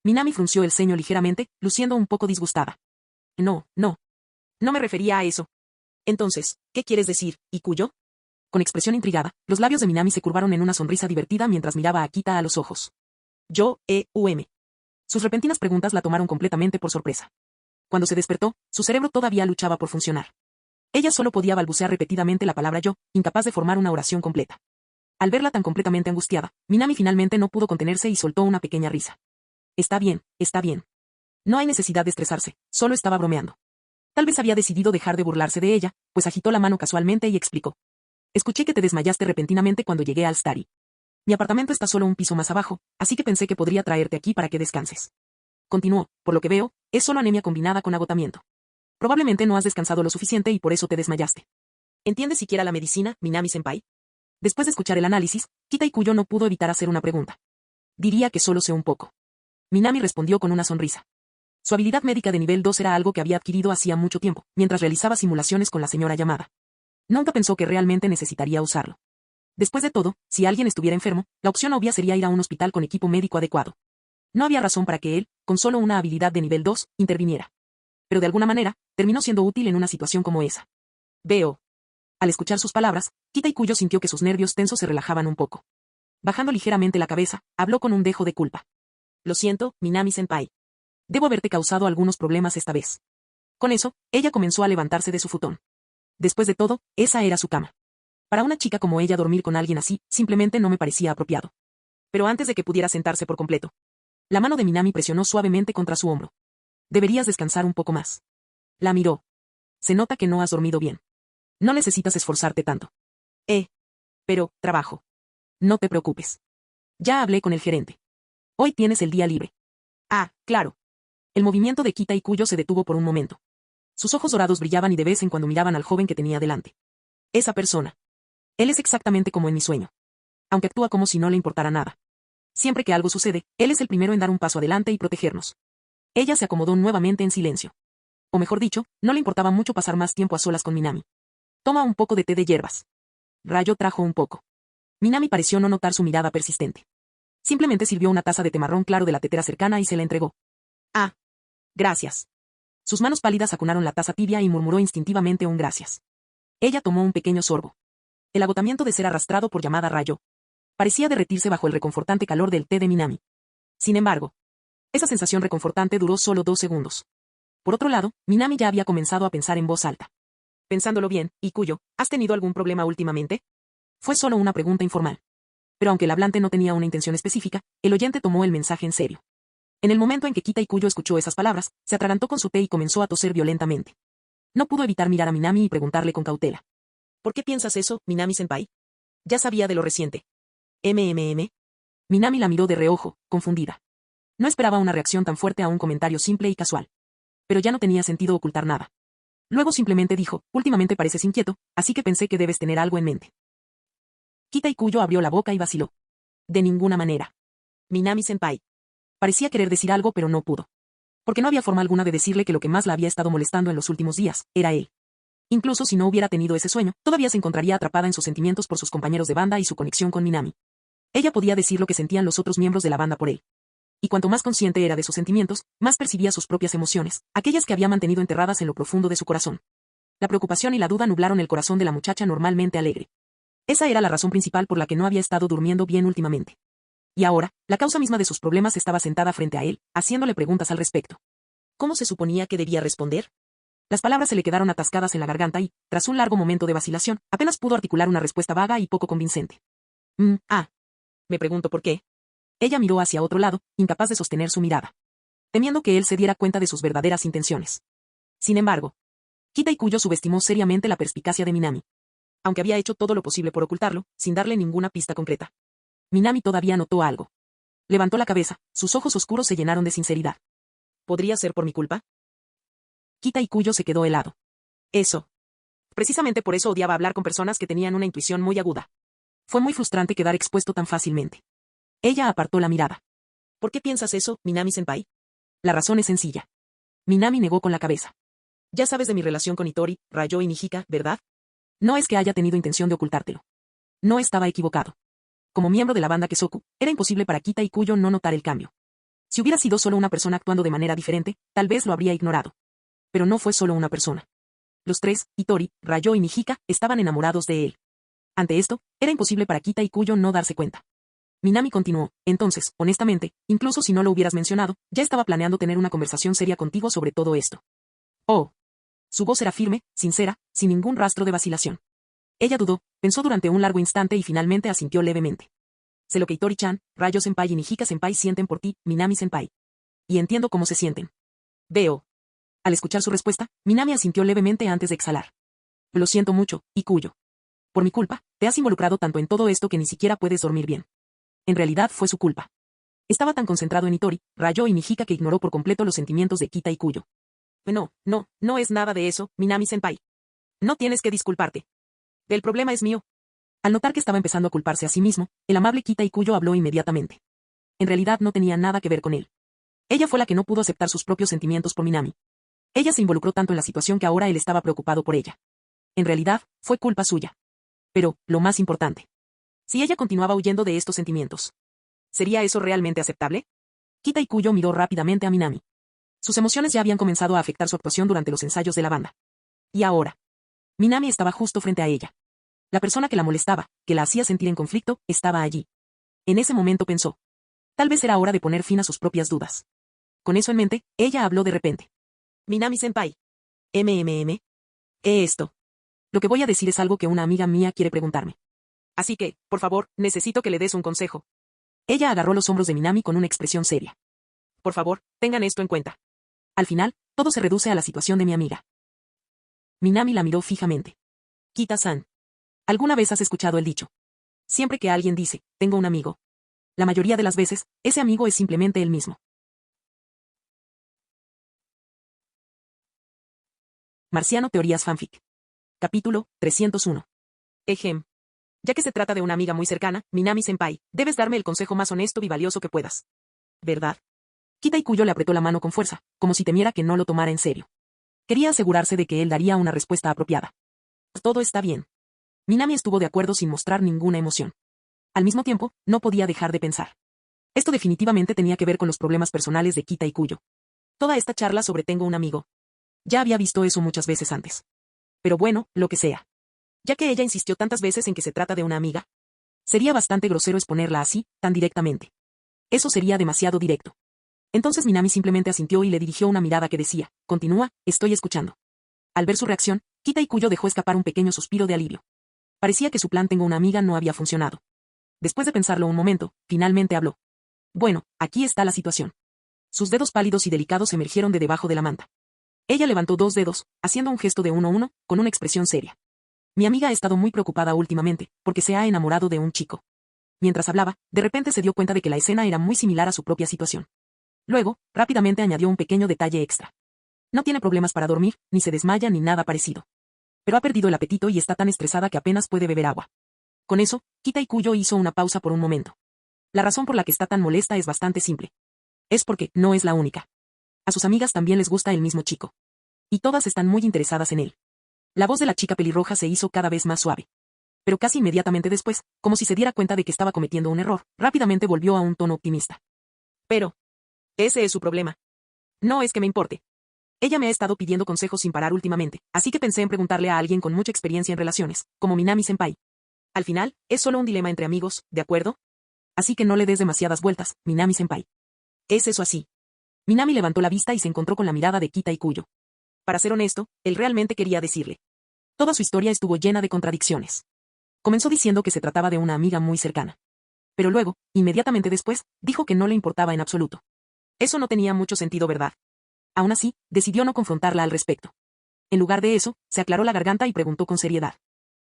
Minami frunció el ceño ligeramente, luciendo un poco disgustada. No. No me refería a eso. Entonces, ¿qué quieres decir, y Kuyo? Con expresión intrigada, los labios de Minami se curvaron en una sonrisa divertida mientras miraba a Kita a los ojos. Yo, Sus repentinas preguntas la tomaron completamente por sorpresa. Cuando se despertó, su cerebro todavía luchaba por funcionar. Ella solo podía balbucear repetidamente la palabra yo, incapaz de formar una oración completa. Al verla tan completamente angustiada, Minami finalmente no pudo contenerse y soltó una pequeña risa. Está bien. No hay necesidad de estresarse, solo estaba bromeando. Tal vez había decidido dejar de burlarse de ella, pues agitó la mano casualmente y explicó. Escuché que te desmayaste repentinamente cuando llegué al Stari. Mi apartamento está solo un piso más abajo, así que pensé que podría traerte aquí para que descanses. Continuó, por lo que veo, es solo anemia combinada con agotamiento. Probablemente no has descansado lo suficiente y por eso te desmayaste. ¿Entiendes siquiera la medicina, Minami-senpai? Después de escuchar el análisis, Kita y Kuyo no pudo evitar hacer una pregunta. Diría que solo sé un poco. Minami respondió con una sonrisa. Su habilidad médica de nivel 2 era algo que había adquirido hacía mucho tiempo, mientras realizaba simulaciones con la señora Yamada. Nunca pensó que realmente necesitaría usarlo. Después de todo, si alguien estuviera enfermo, la opción obvia sería ir a un hospital con equipo médico adecuado. No había razón para que él, con solo una habilidad de nivel 2, interviniera. Pero de alguna manera, terminó siendo útil en una situación como esa. Veo. Al escuchar sus palabras, Kita y Kuyo sintió que sus nervios tensos se relajaban un poco. Bajando ligeramente la cabeza, habló con un dejo de culpa. Lo siento, Minami-senpai. Debo haberte causado algunos problemas esta vez. Con eso, ella comenzó a levantarse de su futón. Después de todo, esa era su cama. Para una chica como ella dormir con alguien así, simplemente no me parecía apropiado. Pero antes de que pudiera sentarse por completo, la mano de Minami presionó suavemente contra su hombro. Deberías descansar un poco más. La miró. Se nota que no has dormido bien. No necesitas esforzarte tanto. Pero, trabajo. No te preocupes. Ya hablé con el gerente. Hoy tienes el día libre. Ah, claro. El movimiento de Kita y Kuyo se detuvo por un momento. Sus ojos dorados brillaban y de vez en cuando miraban al joven que tenía delante. Esa persona. Él es exactamente como en mi sueño. Aunque actúa como si no le importara nada. Siempre que algo sucede, él es el primero en dar un paso adelante y protegernos. Ella se acomodó nuevamente en silencio. O mejor dicho, no le importaba mucho pasar más tiempo a solas con Minami. Toma un poco de té de hierbas. Rayo trajo un poco. Minami pareció no notar su mirada persistente. Simplemente sirvió una taza de té marrón claro de la tetera cercana y se la entregó. Ah. Gracias. Sus manos pálidas acunaron la taza tibia y murmuró instintivamente un gracias. Ella tomó un pequeño sorbo. El agotamiento de ser arrastrado por llamada Rayo parecía derretirse bajo el reconfortante calor del té de Minami. Sin embargo, esa sensación reconfortante duró solo 2 segundos. Por otro lado, Minami ya había comenzado a pensar en voz alta. Pensándolo bien, Ikuyo, ¿has tenido algún problema últimamente? Fue solo una pregunta informal. Pero aunque el hablante no tenía una intención específica, el oyente tomó el mensaje en serio. En el momento en que Kita Ikuyo escuchó esas palabras, se atragantó con su té y comenzó a toser violentamente. No pudo evitar mirar a Minami y preguntarle con cautela. ¿Por qué piensas eso, Minami-senpai? Ya sabía de lo reciente. Minami la miró de reojo, confundida. No esperaba una reacción tan fuerte a un comentario simple y casual. Pero ya no tenía sentido ocultar nada. Luego simplemente dijo, últimamente pareces inquieto, así que pensé que debes tener algo en mente. Kita Ikuyo abrió la boca y vaciló. De ninguna manera. Minami-senpai. Parecía querer decir algo pero no pudo. Porque no había forma alguna de decirle que lo que más la había estado molestando en los últimos días, era él. Incluso si no hubiera tenido ese sueño, todavía se encontraría atrapada en sus sentimientos por sus compañeros de banda y su conexión con Minami. Ella podía decir lo que sentían los otros miembros de la banda por él. Y cuanto más consciente era de sus sentimientos, más percibía sus propias emociones, aquellas que había mantenido enterradas en lo profundo de su corazón. La preocupación y la duda nublaron el corazón de la muchacha normalmente alegre. Esa era la razón principal por la que no había estado durmiendo bien últimamente. Y ahora, la causa misma de sus problemas estaba sentada frente a él, haciéndole preguntas al respecto. ¿Cómo se suponía que debía responder? Las palabras se le quedaron atascadas en la garganta y, tras un largo momento de vacilación, apenas pudo articular una respuesta vaga y poco convincente. Me pregunto por qué. Ella miró hacia otro lado, incapaz de sostener su mirada, temiendo que él se diera cuenta de sus verdaderas intenciones. Sin embargo, Kita Ikuyo subestimó seriamente la perspicacia de Minami. Aunque había hecho todo lo posible por ocultarlo, sin darle ninguna pista concreta. Minami todavía notó algo. Levantó la cabeza, sus ojos oscuros se llenaron de sinceridad. ¿Podría ser por mi culpa? Kita Ikuyo se quedó helado. Eso. Precisamente por eso odiaba hablar con personas que tenían una intuición muy aguda. Fue muy frustrante quedar expuesto tan fácilmente. Ella apartó la mirada. ¿Por qué piensas eso, Minami-senpai? La razón es sencilla. Minami negó con la cabeza. Ya sabes de mi relación con Itori, Rayo y Nijika, ¿verdad? No es que haya tenido intención de ocultártelo. No estaba equivocado. Como miembro de la banda Kesoku, era imposible para Kita Ikuyo no notar el cambio. Si hubiera sido solo una persona actuando de manera diferente, tal vez lo habría ignorado. Pero no fue solo una persona. Los tres, Itori, Rayo y Nijika, estaban enamorados de él. Ante esto, era imposible para Kita Ikuyo no darse cuenta. Minami continuó, entonces, honestamente, incluso si no lo hubieras mencionado, ya estaba planeando tener una conversación seria contigo sobre todo esto. Oh. Su voz era firme, sincera, sin ningún rastro de vacilación. Ella dudó, pensó durante un largo instante y finalmente asintió levemente. Sé lo que Itori-chan, Rayo-senpai y Nijika-senpai sienten por ti, Minami-senpai. Y entiendo cómo se sienten. Veo. Al escuchar su respuesta, Minami asintió levemente antes de exhalar. Lo siento mucho, Ikuyo. Por mi culpa, te has involucrado tanto en todo esto que ni siquiera puedes dormir bien. En realidad fue su culpa. Estaba tan concentrado en Itori, Rayo y Nijika que ignoró por completo los sentimientos de Kita Ikuyo. No es nada de eso, Minami-senpai. No tienes que disculparte. El problema es mío. Al notar que estaba empezando a culparse a sí mismo, el amable Kita Ikuyo habló inmediatamente. En realidad no tenía nada que ver con él. Ella fue la que no pudo aceptar sus propios sentimientos por Minami. Ella se involucró tanto en la situación que ahora él estaba preocupado por ella. En realidad, fue culpa suya. Pero, lo más importante. Si ella continuaba huyendo de estos sentimientos, ¿sería eso realmente aceptable? Kita Ikuyo miró rápidamente a Minami. Sus emociones ya habían comenzado a afectar su actuación durante los ensayos de la banda. Y ahora, Minami estaba justo frente a ella. La persona que la molestaba, que la hacía sentir en conflicto, estaba allí. En ese momento pensó. Tal vez era hora de poner fin a sus propias dudas. Con eso en mente, ella habló de repente. Minami-senpai. Esto. Lo que voy a decir es algo que una amiga mía quiere preguntarme. Así que, por favor, necesito que le des un consejo. Ella agarró los hombros de Minami con una expresión seria. Por favor, tengan esto en cuenta. Al final, todo se reduce a la situación de mi amiga. Minami la miró fijamente. Kita-san. ¿Alguna vez has escuchado el dicho? Siempre que alguien dice, tengo un amigo. La mayoría de las veces, ese amigo es simplemente él mismo. Marciano Teorías Fanfic. Capítulo 301. Ejem. Ya que se trata de una amiga muy cercana, Minami-senpai, debes darme el consejo más honesto y valioso que puedas. ¿Verdad? Kita Ikuyo le apretó la mano con fuerza, como si temiera que no lo tomara en serio. Quería asegurarse de que él daría una respuesta apropiada. Todo está bien. Minami estuvo de acuerdo sin mostrar ninguna emoción. Al mismo tiempo, no podía dejar de pensar. Esto definitivamente tenía que ver con los problemas personales de Kita Ikuyo. Toda esta charla sobre tengo un amigo. Ya había visto eso muchas veces antes. Pero bueno, lo que sea. Ya que ella insistió tantas veces en que se trata de una amiga, sería bastante grosero exponerla así, tan directamente. Eso sería demasiado directo. Entonces Minami simplemente asintió y le dirigió una mirada que decía, continúa, estoy escuchando. Al ver su reacción, Kita Ikuyo dejó escapar un pequeño suspiro de alivio. Parecía que su plan tengo una amiga no había funcionado. Después de pensarlo un momento, finalmente habló. Bueno, aquí está la situación. Sus dedos pálidos y delicados emergieron de debajo de la manta. Ella levantó 2 dedos, haciendo un gesto de 1-1, con una expresión seria. Mi amiga ha estado muy preocupada últimamente, porque se ha enamorado de un chico. Mientras hablaba, de repente se dio cuenta de que la escena era muy similar a su propia situación. Luego, rápidamente añadió un pequeño detalle extra. No tiene problemas para dormir, ni se desmaya ni nada parecido. Pero ha perdido el apetito y está tan estresada que apenas puede beber agua. Con eso, Kita Ikuyo hizo una pausa por un momento. La razón por la que está tan molesta es bastante simple. Es porque no es la única. A sus amigas también les gusta el mismo chico. Y todas están muy interesadas en él. La voz de la chica pelirroja se hizo cada vez más suave. Pero casi inmediatamente después, como si se diera cuenta de que estaba cometiendo un error, rápidamente volvió a un tono optimista. Pero ese es su problema. No es que me importe. Ella me ha estado pidiendo consejos sin parar últimamente, así que pensé en preguntarle a alguien con mucha experiencia en relaciones, como Minami-senpai. Al final, es solo un dilema entre amigos, ¿de acuerdo? Así que no le des demasiadas vueltas, Minami-senpai. ¿Es eso así? Minami levantó la vista y se encontró con la mirada de Kita Ikuyo. Para ser honesto, él realmente quería decirle. Toda su historia estuvo llena de contradicciones. Comenzó diciendo que se trataba de una amiga muy cercana. Pero luego, inmediatamente después, dijo que no le importaba en absoluto. Eso no tenía mucho sentido, ¿verdad? Aún así, decidió no confrontarla al respecto. En lugar de eso, se aclaró la garganta y preguntó con seriedad.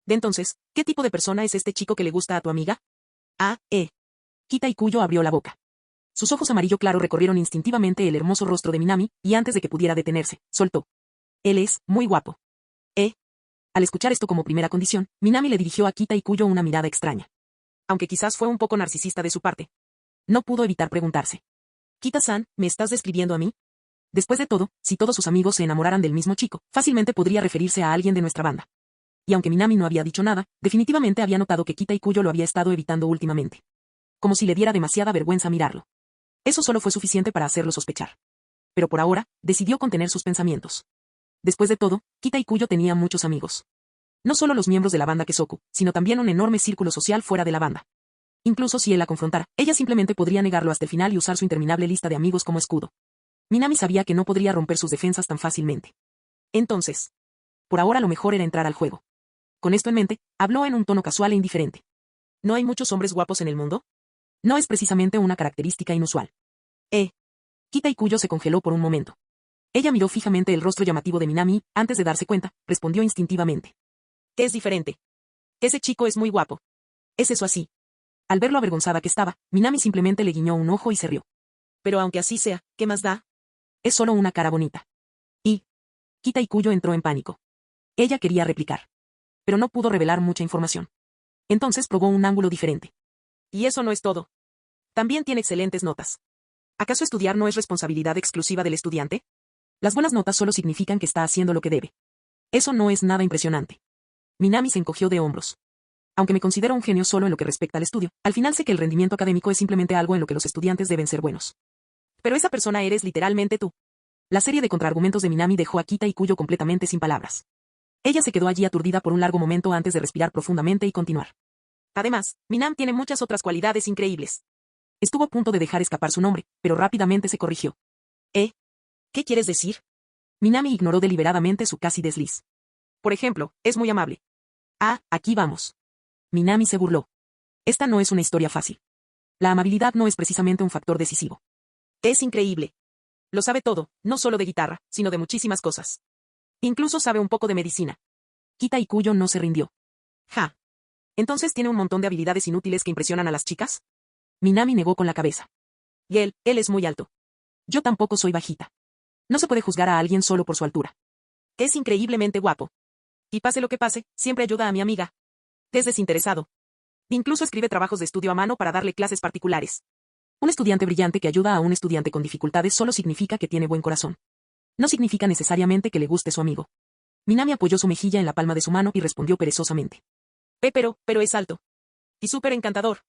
De entonces, ¿qué tipo de persona es este chico que le gusta a tu amiga? Kita Ikuyo abrió la boca. Sus ojos amarillo claro recorrieron instintivamente el hermoso rostro de Minami, y antes de que pudiera detenerse, soltó. Él es muy guapo. Al escuchar esto como primera condición, Minami le dirigió a Kita Ikuyo una mirada extraña. Aunque quizás fue un poco narcisista de su parte. No pudo evitar preguntarse. Kita-san, ¿me estás describiendo a mí? Después de todo, si todos sus amigos se enamoraran del mismo chico, fácilmente podría referirse a alguien de nuestra banda. Y aunque Minami no había dicho nada, definitivamente había notado que Kita Ikuyo lo había estado evitando últimamente. Como si le diera demasiada vergüenza mirarlo. Eso solo fue suficiente para hacerlo sospechar. Pero por ahora, decidió contener sus pensamientos. Después de todo, Kita Ikuyo tenía muchos amigos. No solo los miembros de la banda Kesoku, sino también un enorme círculo social fuera de la banda. Incluso si él la confrontara, ella simplemente podría negarlo hasta el final y usar su interminable lista de amigos como escudo. Minami sabía que no podría romper sus defensas tan fácilmente. Entonces, por ahora lo mejor era entrar al juego. Con esto en mente, habló en un tono casual e indiferente. ¿No hay muchos hombres guapos en el mundo? No es precisamente una característica inusual. Kita Ikuyo se congeló por un momento. Ella miró fijamente el rostro llamativo de Minami y, antes de darse cuenta, respondió instintivamente. ¿Qué es diferente? Ese chico es muy guapo. ¿Es eso así? Al ver lo avergonzada que estaba, Minami simplemente le guiñó un ojo y se rió. Pero aunque así sea, ¿qué más da? Es solo una cara bonita. Y Kita Ikuyo entró en pánico. Ella quería replicar. Pero no pudo revelar mucha información. Entonces probó un ángulo diferente. Y eso no es todo. También tiene excelentes notas. ¿Acaso estudiar no es responsabilidad exclusiva del estudiante? Las buenas notas solo significan que está haciendo lo que debe. Eso no es nada impresionante. Minami se encogió de hombros. Aunque me considero un genio solo en lo que respecta al estudio, al final sé que el rendimiento académico es simplemente algo en lo que los estudiantes deben ser buenos. Pero esa persona eres literalmente tú. La serie de contraargumentos de Minami dejó a Kita Ikuyo completamente sin palabras. Ella se quedó allí aturdida por un largo momento antes de respirar profundamente y continuar. Además, Minami tiene muchas otras cualidades increíbles. Estuvo a punto de dejar escapar su nombre, pero rápidamente se corrigió. ¿Qué quieres decir? Minami ignoró deliberadamente su casi desliz. Por ejemplo, es muy amable. Aquí vamos. Minami se burló. Esta no es una historia fácil. La amabilidad no es precisamente un factor decisivo. Es increíble. Lo sabe todo, no solo de guitarra, sino de muchísimas cosas. Incluso sabe un poco de medicina. Kita Ikuyo no se rindió. ¿Entonces tiene un montón de habilidades inútiles que impresionan a las chicas? Minami negó con la cabeza. Y él es muy alto. Yo tampoco soy bajita. No se puede juzgar a alguien solo por su altura. Es increíblemente guapo. Y pase lo que pase, siempre ayuda a mi amiga. Es desinteresado. Incluso escribe trabajos de estudio a mano para darle clases particulares. Un estudiante brillante que ayuda a un estudiante con dificultades solo significa que tiene buen corazón. No significa necesariamente que le guste su amigo. Minami apoyó su mejilla en la palma de su mano y respondió perezosamente. Pero es alto. Y súper encantador.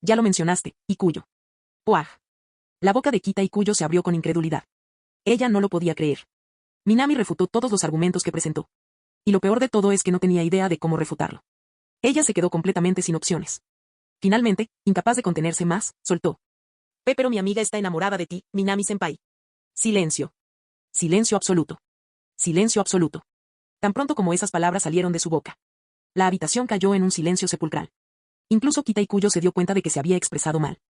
Ya lo mencionaste, Ikuyo. ¡Puaj! La boca de Kita Ikuyo se abrió con incredulidad. Ella no lo podía creer. Minami refutó todos los argumentos que presentó. Y lo peor de todo es que no tenía idea de cómo refutarlo. Ella se quedó completamente sin opciones. Finalmente, incapaz de contenerse más, soltó. Pero mi amiga está enamorada de ti, Minami-senpai. Silencio. Silencio absoluto. Silencio absoluto. Tan pronto como esas palabras salieron de su boca. La habitación cayó en un silencio sepulcral. Incluso Kita Ikuyo se dio cuenta de que se había expresado mal.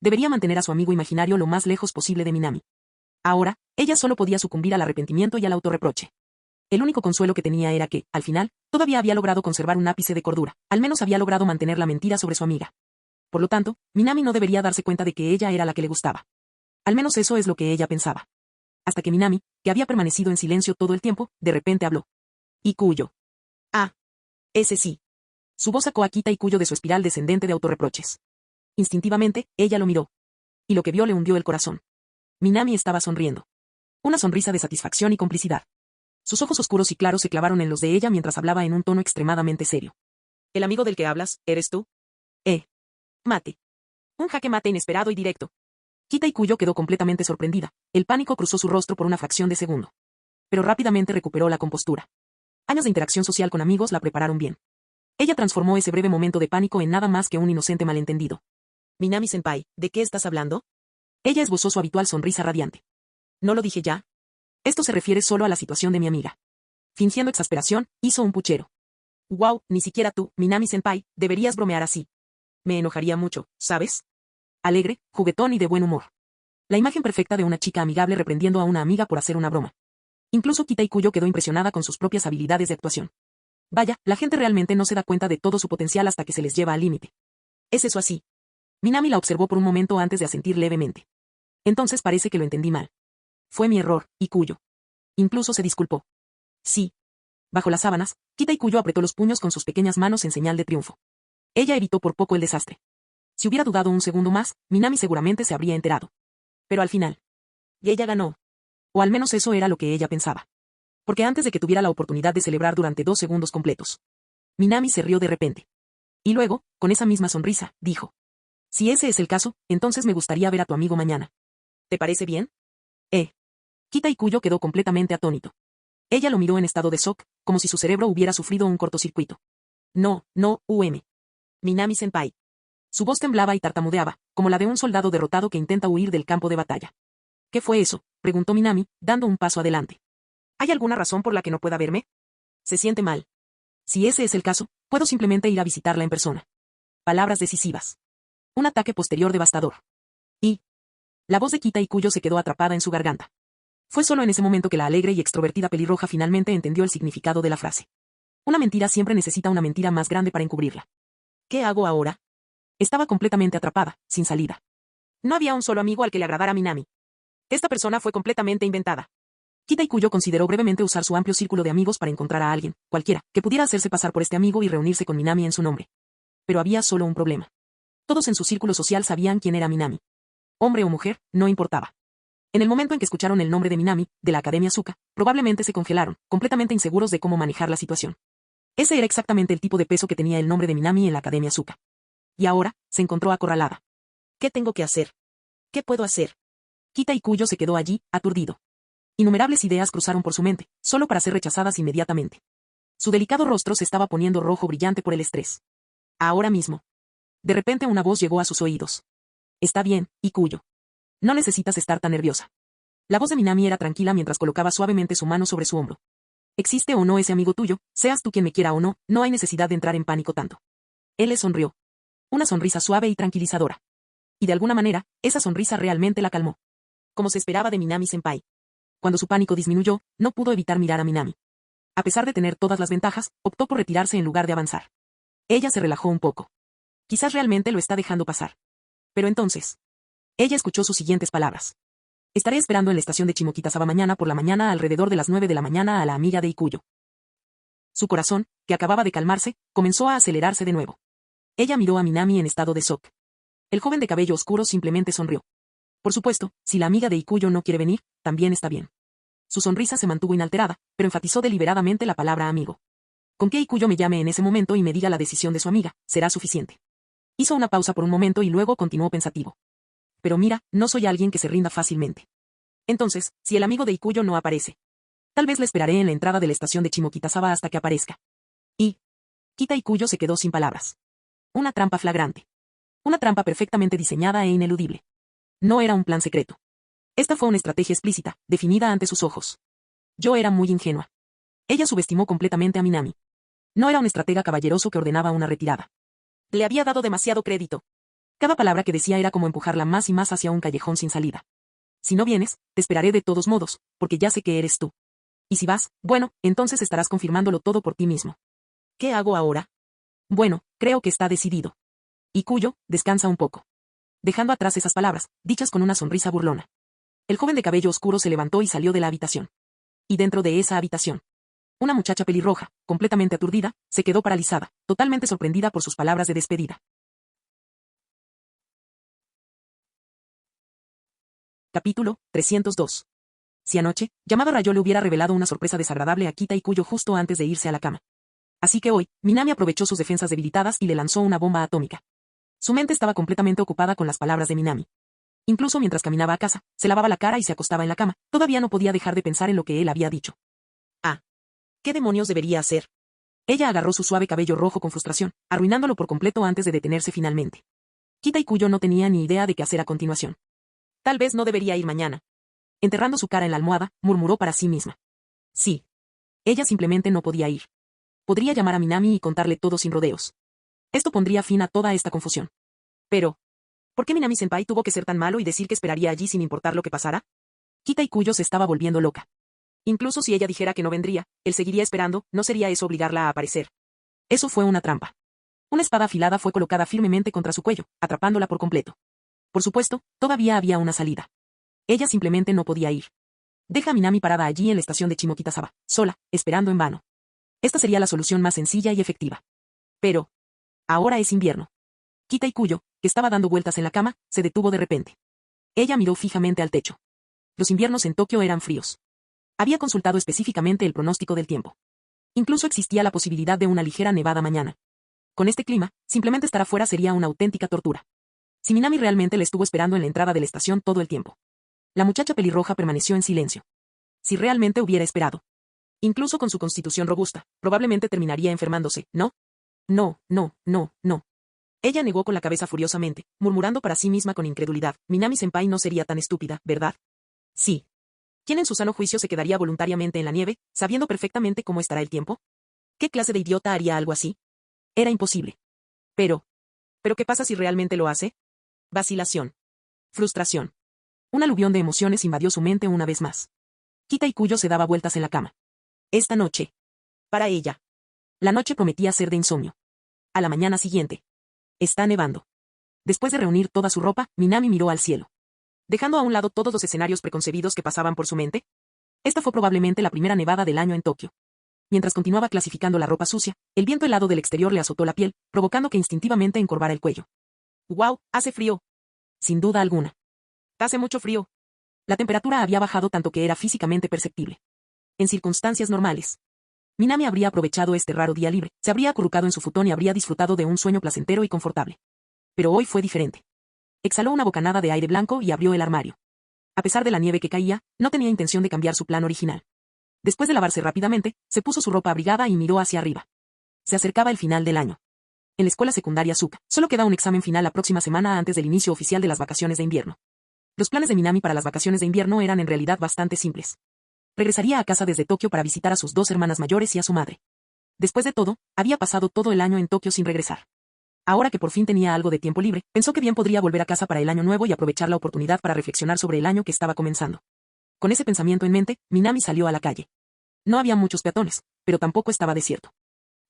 Debería mantener a su amigo imaginario lo más lejos posible de Minami. Ahora, ella solo podía sucumbir al arrepentimiento y al autorreproche. El único consuelo que tenía era que, al final, todavía había logrado conservar un ápice de cordura, al menos había logrado mantener la mentira sobre su amiga. Por lo tanto, Minami no debería darse cuenta de que ella era la que le gustaba. Al menos eso es lo que ella pensaba. Hasta que Minami, que había permanecido en silencio todo el tiempo, de repente habló. Ikuyo. Ah. Ese sí. Su voz sacó a Kita Ikuyo de su espiral descendente de autorreproches. Instintivamente, ella lo miró. Y lo que vio le hundió el corazón. Minami estaba sonriendo. Una sonrisa de satisfacción y complicidad. Sus ojos oscuros y claros se clavaron en los de ella mientras hablaba en un tono extremadamente serio. ¿El amigo del que hablas, eres tú? Mate. Un jaque mate inesperado y directo. Kita Ikuyo quedó completamente sorprendida. El pánico cruzó su rostro por una fracción de segundo. Pero rápidamente recuperó la compostura. Años de interacción social con amigos la prepararon bien. Ella transformó ese breve momento de pánico en nada más que un inocente malentendido. Minami-senpai, ¿de qué estás hablando? Ella esbozó su habitual sonrisa radiante. ¿No lo dije ya? Esto se refiere solo a la situación de mi amiga. Fingiendo exasperación, hizo un puchero. Wow, ni siquiera tú, Minami-senpai, deberías bromear así. Me enojaría mucho, ¿sabes? Alegre, juguetón y de buen humor. La imagen perfecta de una chica amigable reprendiendo a una amiga por hacer una broma. Incluso Kita Ikuyo quedó impresionada con sus propias habilidades de actuación. Vaya, la gente realmente no se da cuenta de todo su potencial hasta que se les lleva al límite. ¿Es eso así? Minami la observó por un momento antes de asentir levemente. Entonces parece que lo entendí mal. Fue mi error, Ikuyo. Incluso se disculpó. Sí. Bajo las sábanas, Kita Ikuyo apretó los puños con sus pequeñas manos en señal de triunfo. Ella evitó por poco el desastre. Si hubiera dudado un segundo más, Minami seguramente se habría enterado. Pero al final. Y ella ganó. O al menos eso era lo que ella pensaba. Porque antes de que tuviera la oportunidad de celebrar durante 2 segundos completos. Minami se rió de repente. Y luego, con esa misma sonrisa, dijo. Si ese es el caso, entonces me gustaría ver a tu amigo mañana. ¿Te parece bien? Kita Ikuyo quedó completamente atónito. Ella lo miró en estado de shock, como si su cerebro hubiera sufrido un cortocircuito. No, Minami-senpai. Su voz temblaba y tartamudeaba, como la de un soldado derrotado que intenta huir del campo de batalla. ¿Qué fue eso?, preguntó Minami, dando un paso adelante. ¿Hay alguna razón por la que no pueda verme? Se siente mal. Si ese es el caso, puedo simplemente ir a visitarla en persona. Palabras decisivas. Un ataque posterior devastador. Y la voz de Kita Ikuyo se quedó atrapada en su garganta. Fue solo en ese momento que la alegre y extrovertida pelirroja finalmente entendió el significado de la frase. Una mentira siempre necesita una mentira más grande para encubrirla. ¿Qué hago ahora? Estaba completamente atrapada, sin salida. No había un solo amigo al que le agradara a Minami. Esta persona fue completamente inventada. Kita Ikuyo consideró brevemente usar su amplio círculo de amigos para encontrar a alguien, cualquiera, que pudiera hacerse pasar por este amigo y reunirse con Minami en su nombre. Pero había solo un problema. Todos en su círculo social sabían quién era Minami. Hombre o mujer, no importaba. En el momento en que escucharon el nombre de Minami, de la Academia Suka, probablemente se congelaron, completamente inseguros de cómo manejar la situación. Ese era exactamente el tipo de peso que tenía el nombre de Minami en la Academia Suka. Y ahora, se encontró acorralada. ¿Qué tengo que hacer? ¿Qué puedo hacer? Kita Ikuyo se quedó allí, aturdido. Innumerables ideas cruzaron por su mente, solo para ser rechazadas inmediatamente. Su delicado rostro se estaba poniendo rojo brillante por el estrés. Ahora mismo. De repente una voz llegó a sus oídos. Está bien, Ikuyo. No necesitas estar tan nerviosa. La voz de Minami era tranquila mientras colocaba suavemente su mano sobre su hombro. Existe o no ese amigo tuyo, seas tú quien me quiera o no, no hay necesidad de entrar en pánico tanto. Él le sonrió. Una sonrisa suave y tranquilizadora. Y de alguna manera, esa sonrisa realmente la calmó. Como se esperaba de Minami-senpai. Cuando su pánico disminuyó, no pudo evitar mirar a Minami. A pesar de tener todas las ventajas, optó por retirarse en lugar de avanzar. Ella se relajó un poco. Quizás realmente lo está dejando pasar. Pero entonces. Ella escuchó sus siguientes palabras. Estaré esperando en la estación de Chimokitasaba mañana por la mañana alrededor de las 9 de la mañana a la amiga de Ikuyo. Su corazón, que acababa de calmarse, comenzó a acelerarse de nuevo. Ella miró a Minami en estado de shock. El joven de cabello oscuro simplemente sonrió. Por supuesto, si la amiga de Ikuyo no quiere venir, también está bien. Su sonrisa se mantuvo inalterada, pero enfatizó deliberadamente la palabra amigo. Con que Ikuyo me llame en ese momento y me diga la decisión de su amiga, será suficiente. Hizo una pausa por un momento y luego continuó pensativo. Pero mira, no soy alguien que se rinda fácilmente. Entonces, si el amigo de Ikuyo no aparece, tal vez le esperaré en la entrada de la estación de Chimokitazawa hasta que aparezca. Y Kita Ikuyo se quedó sin palabras. Una trampa flagrante. Una trampa perfectamente diseñada e ineludible. No era un plan secreto. Esta fue una estrategia explícita, definida ante sus ojos. Yo era muy ingenua. Ella subestimó completamente a Minami. No era un estratega caballeroso que ordenaba una retirada. Le había dado demasiado crédito. Cada palabra que decía era como empujarla más y más hacia un callejón sin salida. Si no vienes, te esperaré de todos modos, porque ya sé que eres tú. Y si vas, bueno, entonces estarás confirmándolo todo por ti mismo. ¿Qué hago ahora? Bueno, creo que está decidido. Ikuyo, descansa un poco. Dejando atrás esas palabras, dichas con una sonrisa burlona. El joven de cabello oscuro se levantó y salió de la habitación. Y dentro de esa habitación, una muchacha pelirroja, completamente aturdida, se quedó paralizada, totalmente sorprendida por sus palabras de despedida. Capítulo 302. Si anoche, llamado Rayo le hubiera revelado una sorpresa desagradable a Kita Ikuyo justo antes de irse a la cama. Así que hoy, Minami aprovechó sus defensas debilitadas y le lanzó una bomba atómica. Su mente estaba completamente ocupada con las palabras de Minami. Incluso mientras caminaba a casa, se lavaba la cara y se acostaba en la cama, todavía no podía dejar de pensar en lo que él había dicho. Ah. ¿Qué demonios debería hacer? Ella agarró su suave cabello rojo con frustración, arruinándolo por completo antes de detenerse finalmente. Kita Ikuyo no tenía ni idea de qué hacer a continuación. Tal vez no debería ir mañana. Enterrando su cara en la almohada, murmuró para sí misma. Sí. Ella simplemente no podía ir. Podría llamar a Minami y contarle todo sin rodeos. Esto pondría fin a toda esta confusión. Pero, ¿por qué Minami-senpai tuvo que ser tan malo y decir que esperaría allí sin importar lo que pasara? Kita Ikuyo se estaba volviendo loca. Incluso si ella dijera que no vendría, él seguiría esperando, no sería eso obligarla a aparecer. Eso fue una trampa. Una espada afilada fue colocada firmemente contra su cuello, atrapándola por completo. Por supuesto, todavía había una salida. Ella simplemente no podía ir. Deja a Minami parada allí en la estación de Chimokitazawa, sola, esperando en vano. Esta sería la solución más sencilla y efectiva. Pero, ahora es invierno. Kita Ikuyo, que estaba dando vueltas en la cama, se detuvo de repente. Ella miró fijamente al techo. Los inviernos en Tokio eran fríos. Había consultado específicamente el pronóstico del tiempo. Incluso existía la posibilidad de una ligera nevada mañana. Con este clima, simplemente estar afuera sería una auténtica tortura. Si Minami realmente le estuvo esperando en la entrada de la estación todo el tiempo. La muchacha pelirroja permaneció en silencio. Si realmente hubiera esperado. Incluso con su constitución robusta, probablemente terminaría enfermándose, ¿no? No, no, no, no. Ella negó con la cabeza furiosamente, murmurando para sí misma con incredulidad. Minami-senpai no sería tan estúpida, ¿verdad? Sí. ¿Quién en su sano juicio se quedaría voluntariamente en la nieve, sabiendo perfectamente cómo estará el tiempo? ¿Qué clase de idiota haría algo así? Era imposible. ¿Pero qué pasa si realmente lo hace? Vacilación. Frustración. Un aluvión de emociones invadió su mente una vez más. Kita Ikuyo se daba vueltas en la cama. Esta noche. Para ella. La noche prometía ser de insomnio. A la mañana siguiente. Está nevando. Después de reunir toda su ropa, Minami miró al cielo. Dejando a un lado todos los escenarios preconcebidos que pasaban por su mente. Esta fue probablemente la primera nevada del año en Tokio. Mientras continuaba clasificando la ropa sucia, el viento helado del exterior le azotó la piel, provocando que instintivamente encorvara el cuello. ¡Wow! Hace frío. Sin duda alguna. Hace mucho frío. La temperatura había bajado tanto que era físicamente perceptible. En circunstancias normales, Minami habría aprovechado este raro día libre, se habría acurrucado en su futón y habría disfrutado de un sueño placentero y confortable. Pero hoy fue diferente. Exhaló una bocanada de aire blanco y abrió el armario. A pesar de la nieve que caía, no tenía intención de cambiar su plan original. Después de lavarse rápidamente, se puso su ropa abrigada y miró hacia arriba. Se acercaba el final del año. En la escuela secundaria Suka, solo queda un examen final la próxima semana antes del inicio oficial de las vacaciones de invierno. Los planes de Minami para las vacaciones de invierno eran en realidad bastante simples. Regresaría a casa desde Tokio para visitar a sus dos hermanas mayores y a su madre. Después de todo, había pasado todo el año en Tokio sin regresar. Ahora que por fin tenía algo de tiempo libre, pensó que bien podría volver a casa para el año nuevo y aprovechar la oportunidad para reflexionar sobre el año que estaba comenzando. Con ese pensamiento en mente, Minami salió a la calle. No había muchos peatones, pero tampoco estaba desierto.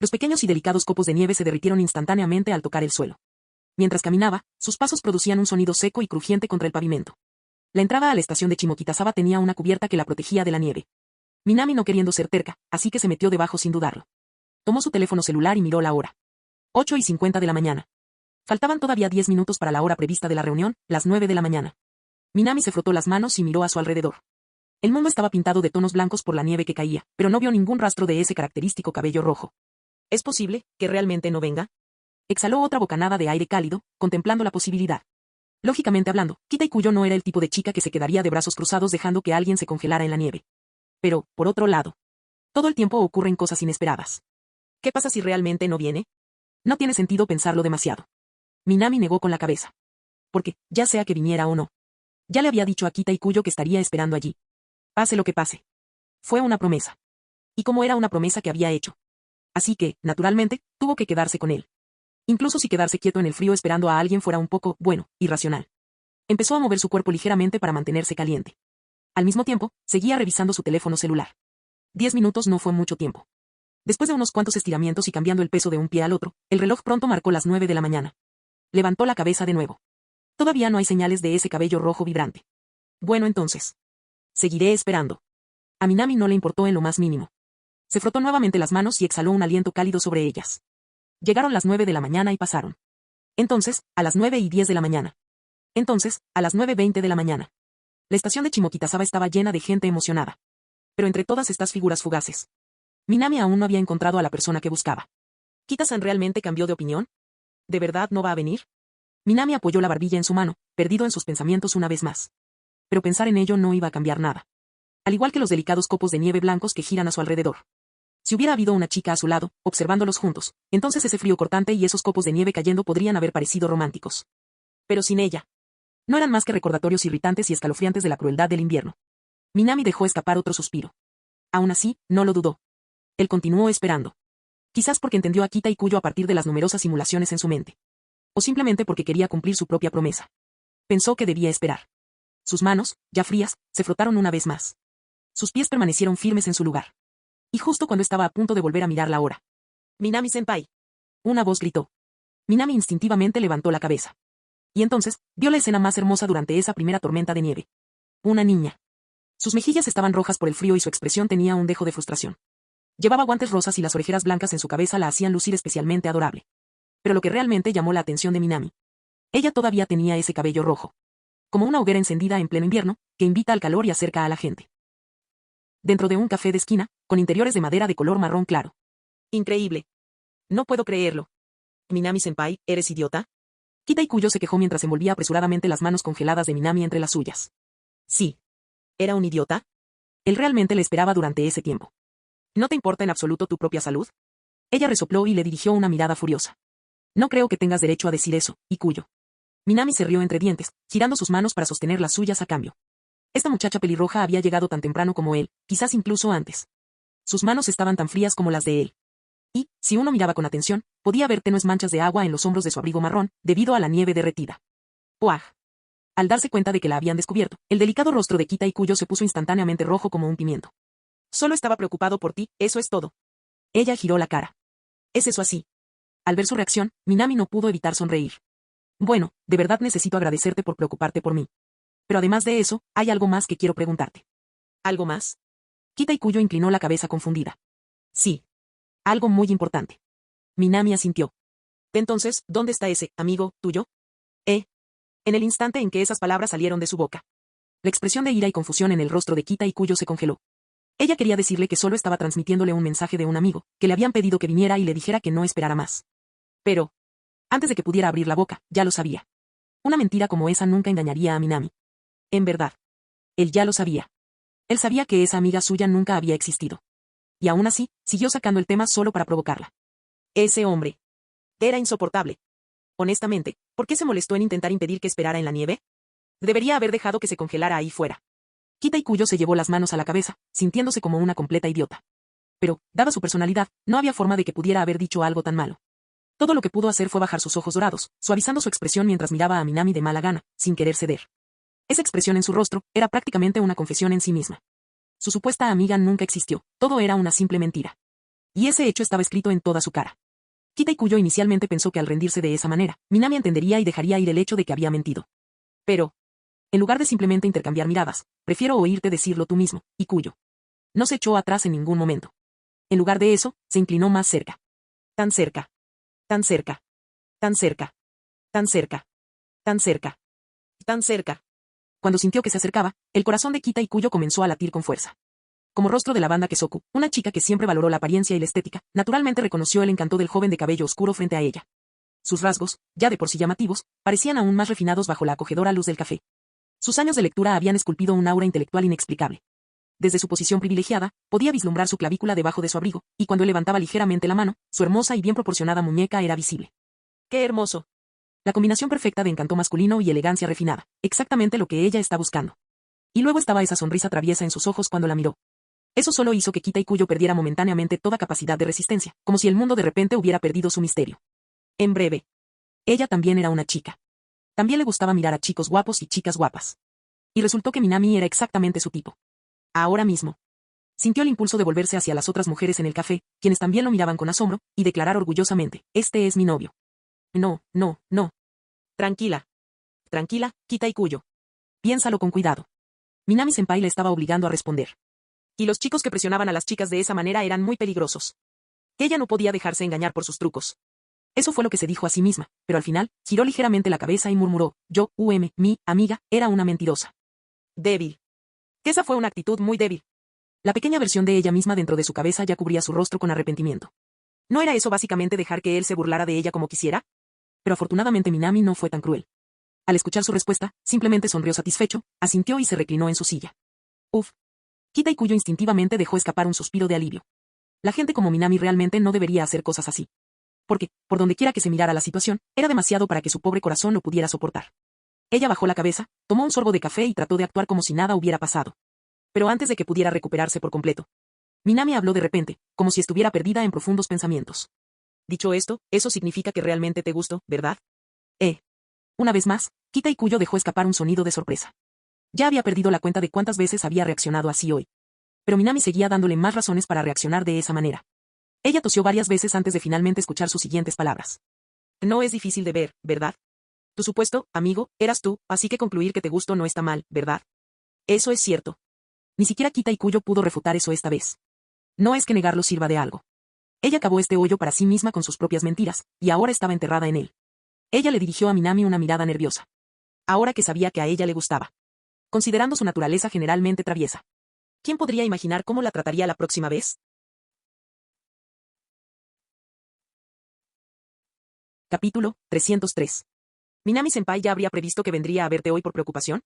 Los pequeños y delicados copos de nieve se derritieron instantáneamente al tocar el suelo. Mientras caminaba, sus pasos producían un sonido seco y crujiente contra el pavimento. La entrada a la estación de Chimokitazawa tenía una cubierta que la protegía de la nieve. Minami no queriendo ser terca, así que se metió debajo sin dudarlo. Tomó su teléfono celular y miró la hora. 8:50 de la mañana. Faltaban todavía 10 minutos para la hora prevista de la reunión, las 9 de la mañana. Minami se frotó las manos y miró a su alrededor. El mundo estaba pintado de tonos blancos por la nieve que caía, pero no vio ningún rastro de ese característico cabello rojo. ¿Es posible que realmente no venga? Exhaló otra bocanada de aire cálido, contemplando la posibilidad. Lógicamente hablando, Kita Ikuyo no era el tipo de chica que se quedaría de brazos cruzados dejando que alguien se congelara en la nieve. Pero, por otro lado, todo el tiempo ocurren cosas inesperadas. ¿Qué pasa si realmente no viene? No tiene sentido pensarlo demasiado. Minami negó con la cabeza. Porque, ya sea que viniera o no. Ya le había dicho a Kita Ikuyo que estaría esperando allí. Pase lo que pase. Fue una promesa. Y como era una promesa que había hecho. Así que, naturalmente, tuvo que quedarse con él. Incluso si quedarse quieto en el frío esperando a alguien fuera un poco, bueno, irracional. Empezó a mover su cuerpo ligeramente para mantenerse caliente. Al mismo tiempo, seguía revisando su teléfono celular. 10 minutos no fue mucho tiempo. Después de unos cuantos estiramientos y cambiando el peso de un pie al otro, el reloj pronto marcó las 9 de la mañana. Levantó la cabeza de nuevo. Todavía no hay señales de ese cabello rojo vibrante. Bueno, entonces. Seguiré esperando. A Minami no le importó en lo más mínimo. Se frotó nuevamente las manos y exhaló un aliento cálido sobre ellas. Llegaron las 9 de la mañana y pasaron. Entonces, a las 9:10 de la mañana. Entonces, a las 9:20 de la mañana. La estación de Chimokitazawa estaba llena de gente emocionada. Pero entre todas estas figuras fugaces, Minami aún no había encontrado a la persona que buscaba. ¿Kita-san realmente cambió de opinión? ¿De verdad no va a venir? Minami apoyó la barbilla en su mano, perdido en sus pensamientos una vez más. Pero pensar en ello no iba a cambiar nada. Al igual que los delicados copos de nieve blancos que giran a su alrededor. Si hubiera habido una chica a su lado, observándolos juntos, entonces ese frío cortante y esos copos de nieve cayendo podrían haber parecido románticos. Pero sin ella. No eran más que recordatorios irritantes y escalofriantes de la crueldad del invierno. Minami dejó escapar otro suspiro. Aún así, no lo dudó. Él continuó esperando. Quizás porque entendió a Kita Ikuyo a partir de las numerosas simulaciones en su mente. O simplemente porque quería cumplir su propia promesa. Pensó que debía esperar. Sus manos, ya frías, se frotaron una vez más. Sus pies permanecieron firmes en su lugar. Y justo cuando estaba a punto de volver a mirar la hora. «Minami-senpai». Una voz gritó. Minami instintivamente levantó la cabeza. Y entonces, vio la escena más hermosa durante esa primera tormenta de nieve. Una niña. Sus mejillas estaban rojas por el frío y su expresión tenía un dejo de frustración. Llevaba guantes rosas y las orejeras blancas en su cabeza la hacían lucir especialmente adorable. Pero lo que realmente llamó la atención de Minami. Ella todavía tenía ese cabello rojo. Como una hoguera encendida en pleno invierno, que invita al calor y acerca a la gente. Dentro de un café de esquina, con interiores de madera de color marrón claro. Increíble. No puedo creerlo. Minami-senpai, ¿eres idiota? Kita Ikuyo se quejó mientras envolvía apresuradamente las manos congeladas de Minami entre las suyas. Sí. ¿Era un idiota? Él realmente le esperaba durante ese tiempo. ¿No te importa en absoluto tu propia salud? Ella resopló y le dirigió una mirada furiosa. No creo que tengas derecho a decir eso, Ikuyo. Minami se rió entre dientes, girando sus manos para sostener las suyas a cambio. Esta muchacha pelirroja había llegado tan temprano como él, quizás incluso antes. Sus manos estaban tan frías como las de él. Y, si uno miraba con atención, podía ver tenues manchas de agua en los hombros de su abrigo marrón, debido a la nieve derretida. ¡Puaj! Al darse cuenta de que la habían descubierto, el delicado rostro de Kita Ikuyo se puso instantáneamente rojo como un pimiento. Solo estaba preocupado por ti, eso es todo. Ella giró la cara. ¿Es eso así? Al ver su reacción, Minami no pudo evitar sonreír. Bueno, de verdad necesito agradecerte por preocuparte por mí. Pero además de eso, hay algo más que quiero preguntarte. ¿Algo más? Kita Ikuyo inclinó la cabeza confundida. Sí. Algo muy importante. Minami asintió. Entonces, ¿dónde está ese amigo tuyo? En el instante en que esas palabras salieron de su boca. La expresión de ira y confusión en el rostro de Kita Ikuyo se congeló. Ella quería decirle que solo estaba transmitiéndole un mensaje de un amigo, que le habían pedido que viniera y le dijera que no esperara más. Pero, antes de que pudiera abrir la boca, ya lo sabía. Una mentira como esa nunca engañaría a Minami. En verdad. Él ya lo sabía. Él sabía que esa amiga suya nunca había existido. Y aún así, siguió sacando el tema solo para provocarla. Ese hombre. Era insoportable. Honestamente, ¿por qué se molestó en intentar impedir que esperara en la nieve? Debería haber dejado que se congelara ahí fuera. Kita Ikuyo se llevó las manos a la cabeza, sintiéndose como una completa idiota. Pero, dada su personalidad, no había forma de que pudiera haber dicho algo tan malo. Todo lo que pudo hacer fue bajar sus ojos dorados, suavizando su expresión mientras miraba a Minami de mala gana, sin querer ceder. Esa expresión en su rostro era prácticamente una confesión en sí misma. Su supuesta amiga nunca existió, todo era una simple mentira. Y ese hecho estaba escrito en toda su cara. Kita Ikuyo inicialmente pensó que al rendirse de esa manera, Minami entendería y dejaría ir el hecho de que había mentido. Pero, en lugar de simplemente intercambiar miradas, prefiero oírte decirlo tú mismo, Ikuyo. No se echó atrás en ningún momento. En lugar de eso, se inclinó más cerca. Tan cerca. Tan cerca. Tan cerca. Tan cerca. Tan cerca. Tan cerca. Cuando sintió que se acercaba, el corazón de Kita Ikuyo comenzó a latir con fuerza. Como rostro de la banda Kesoku, una chica que siempre valoró la apariencia y la estética, naturalmente reconoció el encanto del joven de cabello oscuro frente a ella. Sus rasgos, ya de por sí llamativos, parecían aún más refinados bajo la acogedora luz del café. Sus años de lectura habían esculpido un aura intelectual inexplicable. Desde su posición privilegiada, podía vislumbrar su clavícula debajo de su abrigo, y cuando él levantaba ligeramente la mano, su hermosa y bien proporcionada muñeca era visible. ¡Qué hermoso! La combinación perfecta de encanto masculino y elegancia refinada, exactamente lo que ella está buscando. Y luego estaba esa sonrisa traviesa en sus ojos cuando la miró. Eso solo hizo que Kita Ikuyo perdiera momentáneamente toda capacidad de resistencia, como si el mundo de repente hubiera perdido su misterio. En breve. Ella también era una chica. También le gustaba mirar a chicos guapos y chicas guapas. Y resultó que Minami era exactamente su tipo. Ahora mismo. Sintió el impulso de volverse hacia las otras mujeres en el café, quienes también lo miraban con asombro, y declarar orgullosamente, este es mi novio. No, no, no. Tranquila. Tranquila, Kita Ikuyo. Piénsalo con cuidado. Minami-senpai le estaba obligando a responder. Y los chicos que presionaban a las chicas de esa manera eran muy peligrosos. Ella no podía dejarse engañar por sus trucos. Eso fue lo que se dijo a sí misma, pero al final, giró ligeramente la cabeza y murmuró, mi amiga, era una mentirosa. Débil. Esa fue una actitud muy débil. La pequeña versión de ella misma dentro de su cabeza ya cubría su rostro con arrepentimiento. ¿No era eso básicamente dejar que él se burlara de ella como quisiera? Pero afortunadamente Minami no fue tan cruel. Al escuchar su respuesta, simplemente sonrió satisfecho, asintió y se reclinó en su silla. Uf. Kita Ikuyo instintivamente dejó escapar un suspiro de alivio. La gente como Minami realmente no debería hacer cosas así. Porque, por donde quiera que se mirara la situación, era demasiado para que su pobre corazón lo pudiera soportar. Ella bajó la cabeza, tomó un sorbo de café y trató de actuar como si nada hubiera pasado. Pero antes de que pudiera recuperarse por completo, Minami habló de repente, como si estuviera perdida en profundos pensamientos. Dicho esto, eso significa que realmente te gusto, ¿verdad? Una vez más, Kita Ikuyo dejó escapar un sonido de sorpresa. Ya había perdido la cuenta de cuántas veces había reaccionado así hoy. Pero Minami seguía dándole más razones para reaccionar de esa manera. Ella tosió varias veces antes de finalmente escuchar sus siguientes palabras. No es difícil de ver, ¿verdad? Tu supuesto amigo, eras tú, así que concluir que te gusto no está mal, ¿verdad? Eso es cierto. Ni siquiera Kita Ikuyo pudo refutar eso esta vez. No es que negarlo sirva de algo. Ella cavó este hoyo para sí misma con sus propias mentiras, y ahora estaba enterrada en él. Ella le dirigió a Minami una mirada nerviosa. Ahora que sabía que a ella le gustaba. Considerando su naturaleza generalmente traviesa. ¿Quién podría imaginar cómo la trataría la próxima vez? Capítulo 303. ¿Minami-senpai ya habría previsto que vendría a verte hoy por preocupación?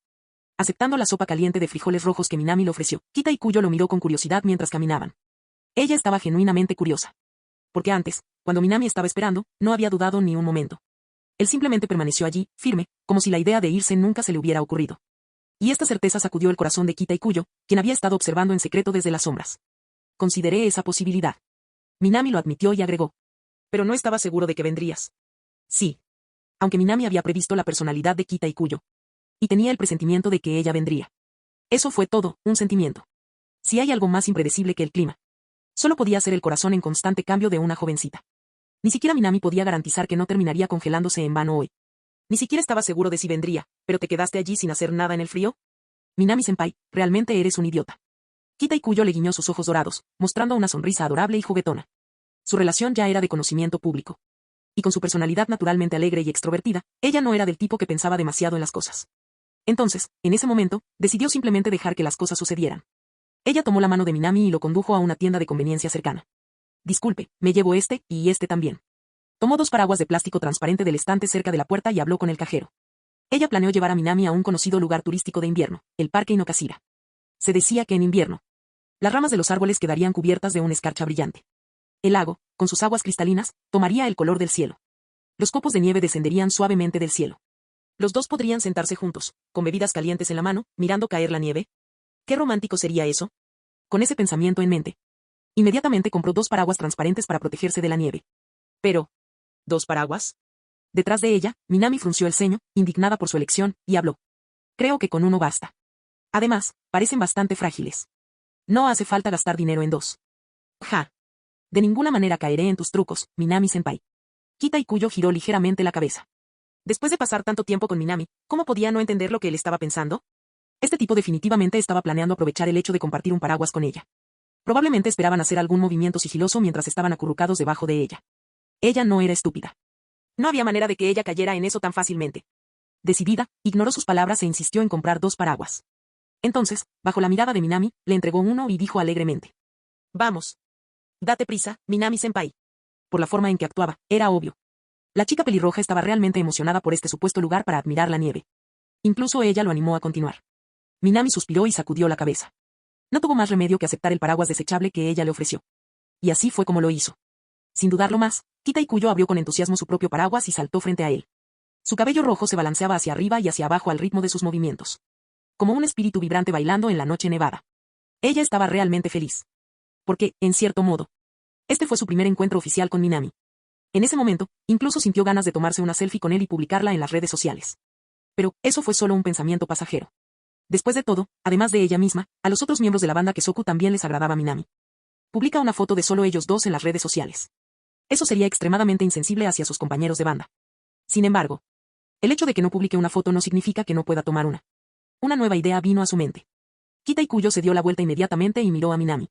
Aceptando la sopa caliente de frijoles rojos que Minami le ofreció, Kita Ikuyo lo miró con curiosidad mientras caminaban. Ella estaba genuinamente curiosa. Porque antes, cuando Minami estaba esperando, no había dudado ni un momento. Él simplemente permaneció allí, firme, como si la idea de irse nunca se le hubiera ocurrido. Y esta certeza sacudió el corazón de Kita Ikuyo, quien había estado observando en secreto desde las sombras. Consideré esa posibilidad. Minami lo admitió y agregó. Pero no estaba seguro de que vendrías. Sí. Aunque Minami había previsto la personalidad de Kita Ikuyo. Y tenía el presentimiento de que ella vendría. Eso fue todo, un sentimiento. Si hay algo más impredecible que el clima. Solo podía ser el corazón en constante cambio de una jovencita. Ni siquiera Minami podía garantizar que no terminaría congelándose en vano hoy. Ni siquiera estaba seguro de si vendría, pero te quedaste allí sin hacer nada en el frío. Minami-senpai, realmente eres un idiota. Kita Ikuyo le guiñó sus ojos dorados, mostrando una sonrisa adorable y juguetona. Su relación ya era de conocimiento público. Y con su personalidad naturalmente alegre y extrovertida, ella no era del tipo que pensaba demasiado en las cosas. Entonces, en ese momento, decidió simplemente dejar que las cosas sucedieran. Ella tomó la mano de Minami y lo condujo a una tienda de conveniencia cercana. Disculpe, me llevo este, y este también. Tomó 2 paraguas de plástico transparente del estante cerca de la puerta y habló con el cajero. Ella planeó llevar a Minami a un conocido lugar turístico de invierno, el Parque Inokashira. Se decía que en invierno, las ramas de los árboles quedarían cubiertas de una escarcha brillante. El lago, con sus aguas cristalinas, tomaría el color del cielo. Los copos de nieve descenderían suavemente del cielo. Los dos podrían sentarse juntos, con bebidas calientes en la mano, mirando caer la nieve. ¿Qué romántico sería eso? Con ese pensamiento en mente, inmediatamente compró 2 paraguas transparentes para protegerse de la nieve. Pero, ¿2 paraguas? Detrás de ella, Minami frunció el ceño, indignada por su elección, y habló. Creo que con uno basta. Además, parecen bastante frágiles. No hace falta gastar dinero en 2. Ja. De ninguna manera caeré en tus trucos, Minami-senpai. Kita Ikuyo giró ligeramente la cabeza. Después de pasar tanto tiempo con Minami, ¿cómo podía no entender lo que él estaba pensando? Este tipo definitivamente estaba planeando aprovechar el hecho de compartir un paraguas con ella. Probablemente esperaban hacer algún movimiento sigiloso mientras estaban acurrucados debajo de ella. Ella no era estúpida. No había manera de que ella cayera en eso tan fácilmente. Decidida, ignoró sus palabras e insistió en comprar 2 paraguas. Entonces, bajo la mirada de Minami, le entregó uno y dijo alegremente. Vamos. Date prisa, Minami-senpai. Por la forma en que actuaba, era obvio. La chica pelirroja estaba realmente emocionada por este supuesto lugar para admirar la nieve. Incluso ella lo animó a continuar. Minami suspiró y sacudió la cabeza. No tuvo más remedio que aceptar el paraguas desechable que ella le ofreció. Y así fue como lo hizo. Sin dudarlo más, Kita-Ikuyo abrió con entusiasmo su propio paraguas y saltó frente a él. Su cabello rojo se balanceaba hacia arriba y hacia abajo al ritmo de sus movimientos. Como un espíritu vibrante bailando en la noche nevada. Ella estaba realmente feliz. Porque, en cierto modo, este fue su primer encuentro oficial con Minami. En ese momento, incluso sintió ganas de tomarse una selfie con él y publicarla en las redes sociales. Pero, eso fue solo un pensamiento pasajero. Después de todo, además de ella misma, a los otros miembros de la banda Kesoku también les agradaba Minami. Publica una foto de solo ellos dos en las redes sociales. Eso sería extremadamente insensible hacia sus compañeros de banda. Sin embargo, el hecho de que no publique una foto no significa que no pueda tomar una. Una nueva idea vino a su mente. Kita-Ikuyo se dio la vuelta inmediatamente y miró a Minami.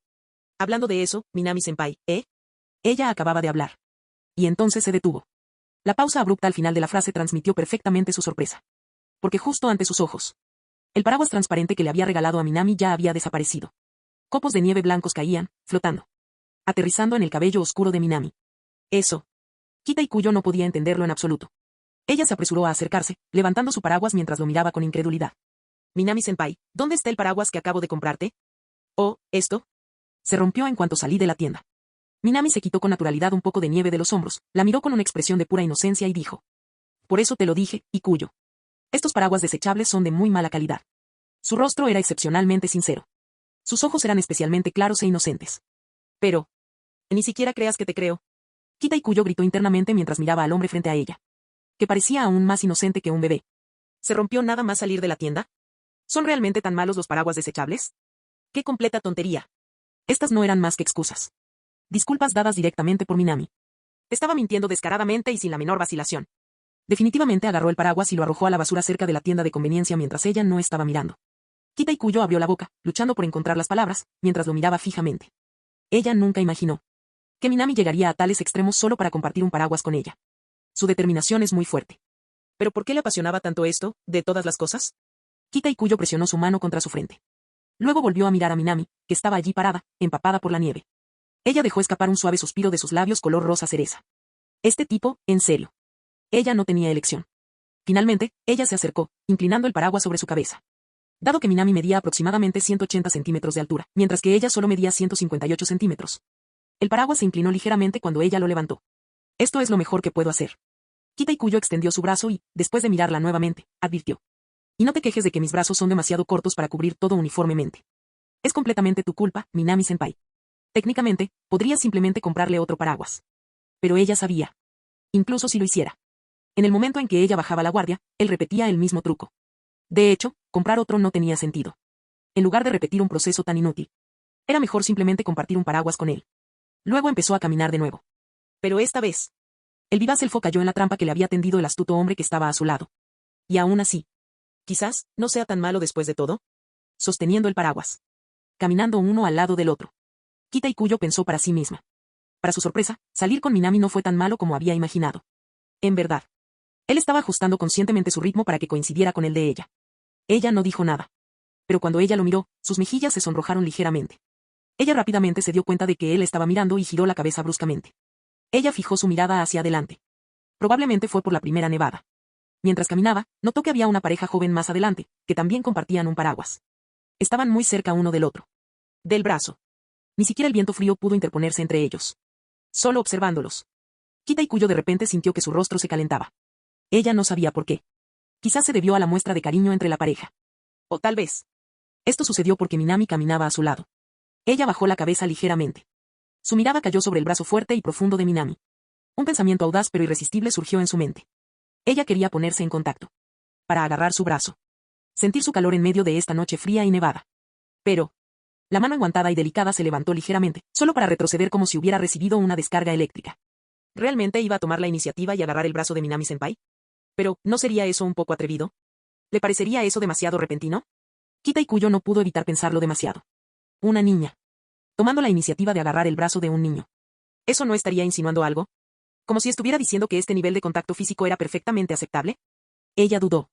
Hablando de eso, Minami-senpai, ¿eh? Ella acababa de hablar. Y entonces se detuvo. La pausa abrupta al final de la frase transmitió perfectamente su sorpresa. Porque justo ante sus ojos, el paraguas transparente que le había regalado a Minami ya había desaparecido. Copos de nieve blancos caían, flotando. Aterrizando en el cabello oscuro de Minami. Eso. Kita-Ikuyo no podía entenderlo en absoluto. Ella se apresuró a acercarse, levantando su paraguas mientras lo miraba con incredulidad. Minami-senpai, ¿dónde está el paraguas que acabo de comprarte? Oh, ¿esto? Se rompió en cuanto salí de la tienda. Minami se quitó con naturalidad un poco de nieve de los hombros, la miró con una expresión de pura inocencia y dijo. Por eso te lo dije, Ikuyo. Estos paraguas desechables son de muy mala calidad. Su rostro era excepcionalmente sincero. Sus ojos eran especialmente claros e inocentes. Pero, ni siquiera creas que te creo. Kita-Ikuyo gritó internamente mientras miraba al hombre frente a ella. Que parecía aún más inocente que un bebé. ¿Se rompió nada más salir de la tienda? ¿Son realmente tan malos los paraguas desechables? ¡Qué completa tontería! Estas no eran más que excusas. Disculpas dadas directamente por Minami. Estaba mintiendo descaradamente y sin la menor vacilación. Definitivamente agarró el paraguas y lo arrojó a la basura cerca de la tienda de conveniencia mientras ella no estaba mirando. Kita-Ikuyo abrió la boca, luchando por encontrar las palabras, mientras lo miraba fijamente. Ella nunca imaginó que Minami llegaría a tales extremos solo para compartir un paraguas con ella. Su determinación es muy fuerte. ¿Pero por qué le apasionaba tanto esto, de todas las cosas? Kita-Ikuyo presionó su mano contra su frente. Luego volvió a mirar a Minami, que estaba allí parada, empapada por la nieve. Ella dejó escapar un suave suspiro de sus labios color rosa cereza. Este tipo, en serio. Ella no tenía elección. Finalmente, ella se acercó, inclinando el paraguas sobre su cabeza. Dado que Minami medía aproximadamente 180 centímetros de altura, mientras que ella solo medía 158 centímetros. El paraguas se inclinó ligeramente cuando ella lo levantó. Esto es lo mejor que puedo hacer. Kita-Ikuyo extendió su brazo y, después de mirarla nuevamente, advirtió. Y no te quejes de que mis brazos son demasiado cortos para cubrir todo uniformemente. Es completamente tu culpa, Minami-senpai. Técnicamente, podrías simplemente comprarle otro paraguas. Pero ella sabía. Incluso si lo hiciera. En el momento en que ella bajaba la guardia, él repetía el mismo truco. De hecho, comprar otro no tenía sentido. En lugar de repetir un proceso tan inútil, era mejor simplemente compartir un paraguas con él. Luego empezó a caminar de nuevo. Pero esta vez, el vivaz elfo cayó en la trampa que le había tendido el astuto hombre que estaba a su lado. Y aún así, quizás, no sea tan malo después de todo. Sosteniendo el paraguas. Caminando uno al lado del otro. Kita-Ikuyo pensó para sí misma. Para su sorpresa, salir con Minami no fue tan malo como había imaginado. En verdad. Él estaba ajustando conscientemente su ritmo para que coincidiera con el de ella. Ella no dijo nada. Pero cuando ella lo miró, sus mejillas se sonrojaron ligeramente. Ella rápidamente se dio cuenta de que él estaba mirando y giró la cabeza bruscamente. Ella fijó su mirada hacia adelante. Probablemente fue por la primera nevada. Mientras caminaba, notó que había una pareja joven más adelante, que también compartían un paraguas. Estaban muy cerca uno del otro. Del brazo. Ni siquiera el viento frío pudo interponerse entre ellos. Solo observándolos. Kita-Ikuyo de repente sintió que su rostro se calentaba. Ella no sabía por qué. Quizás se debió a la muestra de cariño entre la pareja. O tal vez. Esto sucedió porque Minami caminaba a su lado. Ella bajó la cabeza ligeramente. Su mirada cayó sobre el brazo fuerte y profundo de Minami. Un pensamiento audaz pero irresistible surgió en su mente. Ella quería ponerse en contacto. Para agarrar su brazo. Sentir su calor en medio de esta noche fría y nevada. Pero, la mano enguantada y delicada se levantó ligeramente, solo para retroceder como si hubiera recibido una descarga eléctrica. ¿Realmente iba a tomar la iniciativa y agarrar el brazo de Minami-senpai? Pero, ¿no sería eso un poco atrevido? ¿Le parecería eso demasiado repentino? Kita-Ikuyo no pudo evitar pensarlo demasiado. Una niña. Tomando la iniciativa de agarrar el brazo de un niño. ¿Eso no estaría insinuando algo? Como si estuviera diciendo que este nivel de contacto físico era perfectamente aceptable. Ella dudó.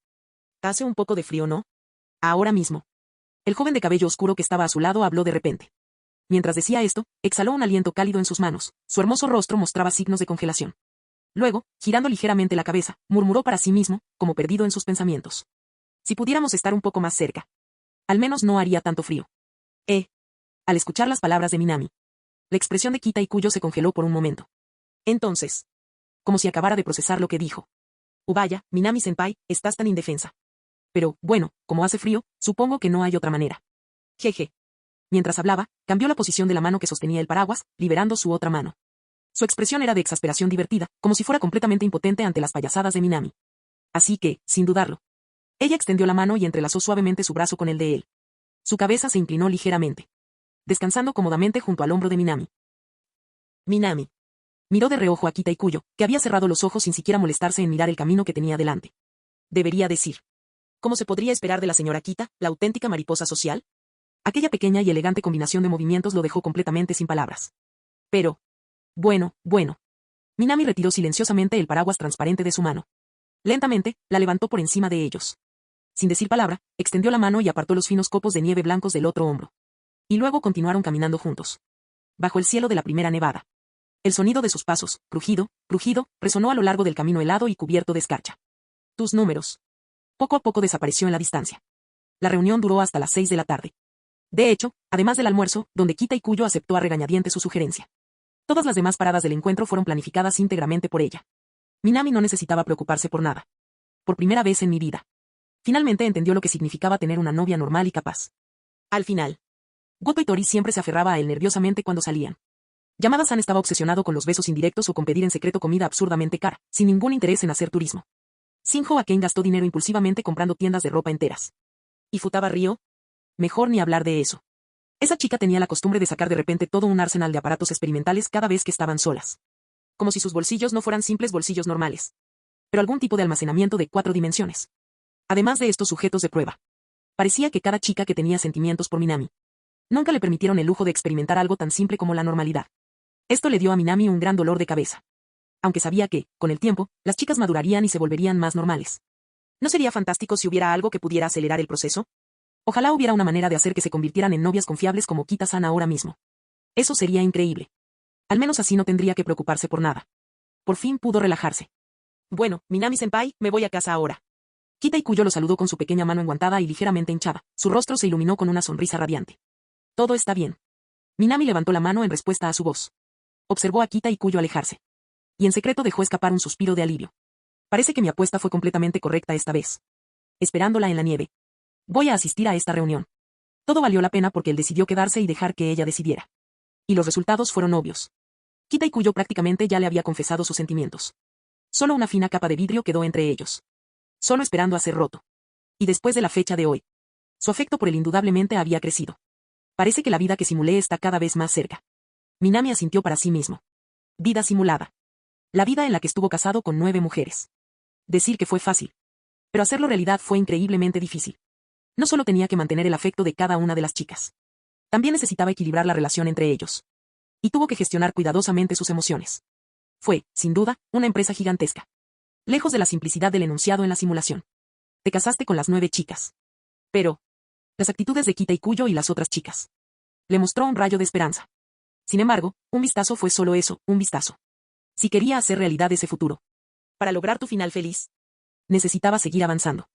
Hace un poco de frío, ¿no? Ahora mismo. El joven de cabello oscuro que estaba a su lado habló de repente. Mientras decía esto, exhaló un aliento cálido en sus manos. Su hermoso rostro mostraba signos de congelación. Luego, girando ligeramente la cabeza, murmuró para sí mismo, como perdido en sus pensamientos. Si pudiéramos estar un poco más cerca. Al menos no haría tanto frío. Al escuchar las palabras de Minami. La expresión de Kita Ikuyo se congeló por un momento. Entonces. Como si acabara de procesar lo que dijo. Vaya, Minami-senpai, estás tan indefensa. Pero, bueno, como hace frío, supongo que no hay otra manera. Jeje. Mientras hablaba, cambió la posición de la mano que sostenía el paraguas, liberando su otra mano. Su expresión era de exasperación divertida, como si fuera completamente impotente ante las payasadas de Minami. Así que, sin dudarlo. Ella extendió la mano y entrelazó suavemente su brazo con el de él. Su cabeza se inclinó ligeramente. Descansando cómodamente junto al hombro de Minami. Minami. Miró de reojo a Kita Ikuyo, que había cerrado los ojos sin siquiera molestarse en mirar el camino que tenía delante. Debería decir. ¿Cómo se podría esperar de la señora Kita, la auténtica mariposa social? Aquella pequeña y elegante combinación de movimientos lo dejó completamente sin palabras. Pero. Bueno. Minami retiró silenciosamente el paraguas transparente de su mano. Lentamente, la levantó por encima de ellos. Sin decir palabra, extendió la mano y apartó los finos copos de nieve blancos del otro hombro. Y luego continuaron caminando juntos. Bajo el cielo de la primera nevada. El sonido de sus pasos, crujido, resonó a lo largo del camino helado y cubierto de escarcha. Tus números. Poco a poco desapareció en la distancia. La reunión duró hasta las 6 de la tarde. De hecho, además del almuerzo, donde Kita Ikuyo aceptó a regañadientes su sugerencia. Todas las demás paradas del encuentro fueron planificadas íntegramente por ella. Minami no necesitaba preocuparse por nada. Por primera vez en mi vida. Finalmente entendió lo que significaba tener una novia normal y capaz. Al final. Goto y Tori siempre se aferraba a él nerviosamente cuando salían. Yamada-san estaba obsesionado con los besos indirectos o con pedir en secreto comida absurdamente cara, sin ningún interés en hacer turismo. Shinjo Aken gastó dinero impulsivamente comprando tiendas de ropa enteras. ¿Y Futaba Ryo? Mejor ni hablar de eso. Esa chica tenía la costumbre de sacar de repente todo un arsenal de aparatos experimentales cada vez que estaban solas. Como si sus bolsillos no fueran simples bolsillos normales. Pero algún tipo de almacenamiento de 4 dimensiones. Además de estos sujetos de prueba. Parecía que cada chica que tenía sentimientos por Minami. Nunca le permitieron el lujo de experimentar algo tan simple como la normalidad. Esto le dio a Minami un gran dolor de cabeza. Aunque sabía que, con el tiempo, las chicas madurarían y se volverían más normales. ¿No sería fantástico si hubiera algo que pudiera acelerar el proceso? Ojalá hubiera una manera de hacer que se convirtieran en novias confiables como Kita-san ahora mismo. Eso sería increíble. Al menos así no tendría que preocuparse por nada. Por fin pudo relajarse. Bueno, Minami-senpai, me voy a casa ahora. Kita Ikuyo lo saludó con su pequeña mano enguantada y ligeramente hinchada. Su rostro se iluminó con una sonrisa radiante. Todo está bien. Minami levantó la mano en respuesta a su voz. Observó a Kita Ikuyo alejarse. Y en secreto dejó escapar un suspiro de alivio. Parece que mi apuesta fue completamente correcta esta vez. Esperándola en la nieve. Voy a asistir a esta reunión. Todo valió la pena porque él decidió quedarse y dejar que ella decidiera. Y los resultados fueron obvios. Kita Ikuyo prácticamente ya le había confesado sus sentimientos. Solo una fina capa de vidrio quedó entre ellos. Solo esperando a ser roto. Y después de la fecha de hoy. Su afecto por él indudablemente había crecido. Parece que la vida que simulé está cada vez más cerca. Minami asintió para sí mismo. Vida simulada. La vida en la que estuvo casado con 9 mujeres. Decir que fue fácil. Pero hacerlo realidad fue increíblemente difícil. No solo tenía que mantener el afecto de cada una de las chicas. También necesitaba equilibrar la relación entre ellos. Y tuvo que gestionar cuidadosamente sus emociones. Fue, sin duda, una empresa gigantesca. Lejos de la simplicidad del enunciado en la simulación. Te casaste con las 9 chicas. Pero, las actitudes de Kita Ikuyo y las otras chicas. Le mostró un rayo de esperanza. Sin embargo, un vistazo fue solo eso, un vistazo. Si quería hacer realidad ese futuro. Para lograr tu final feliz. Necesitaba seguir avanzando.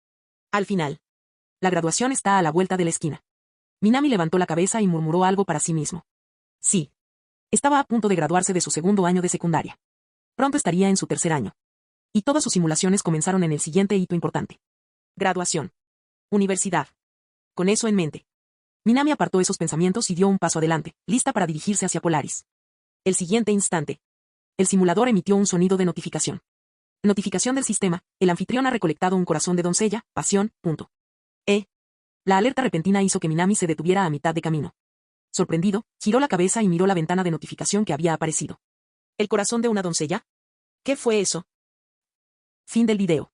Al final. La graduación está a la vuelta de la esquina. Minami levantó la cabeza y murmuró algo para sí mismo. Sí. Estaba a punto de graduarse de su 2º año de secundaria. Pronto estaría en su 3er año. Y todas sus simulaciones comenzaron en el siguiente hito importante. Graduación. Universidad. Con eso en mente. Minami apartó esos pensamientos y dio un paso adelante, lista para dirigirse hacia Polaris. El siguiente instante. El simulador emitió un sonido de notificación. Notificación del sistema, el anfitrión ha recolectado un corazón de doncella, pasión, punto. La alerta repentina hizo que Minami se detuviera a mitad de camino. Sorprendido, giró la cabeza y miró la ventana de notificación que había aparecido. ¿El corazón de una doncella? ¿Qué fue eso? Fin del video.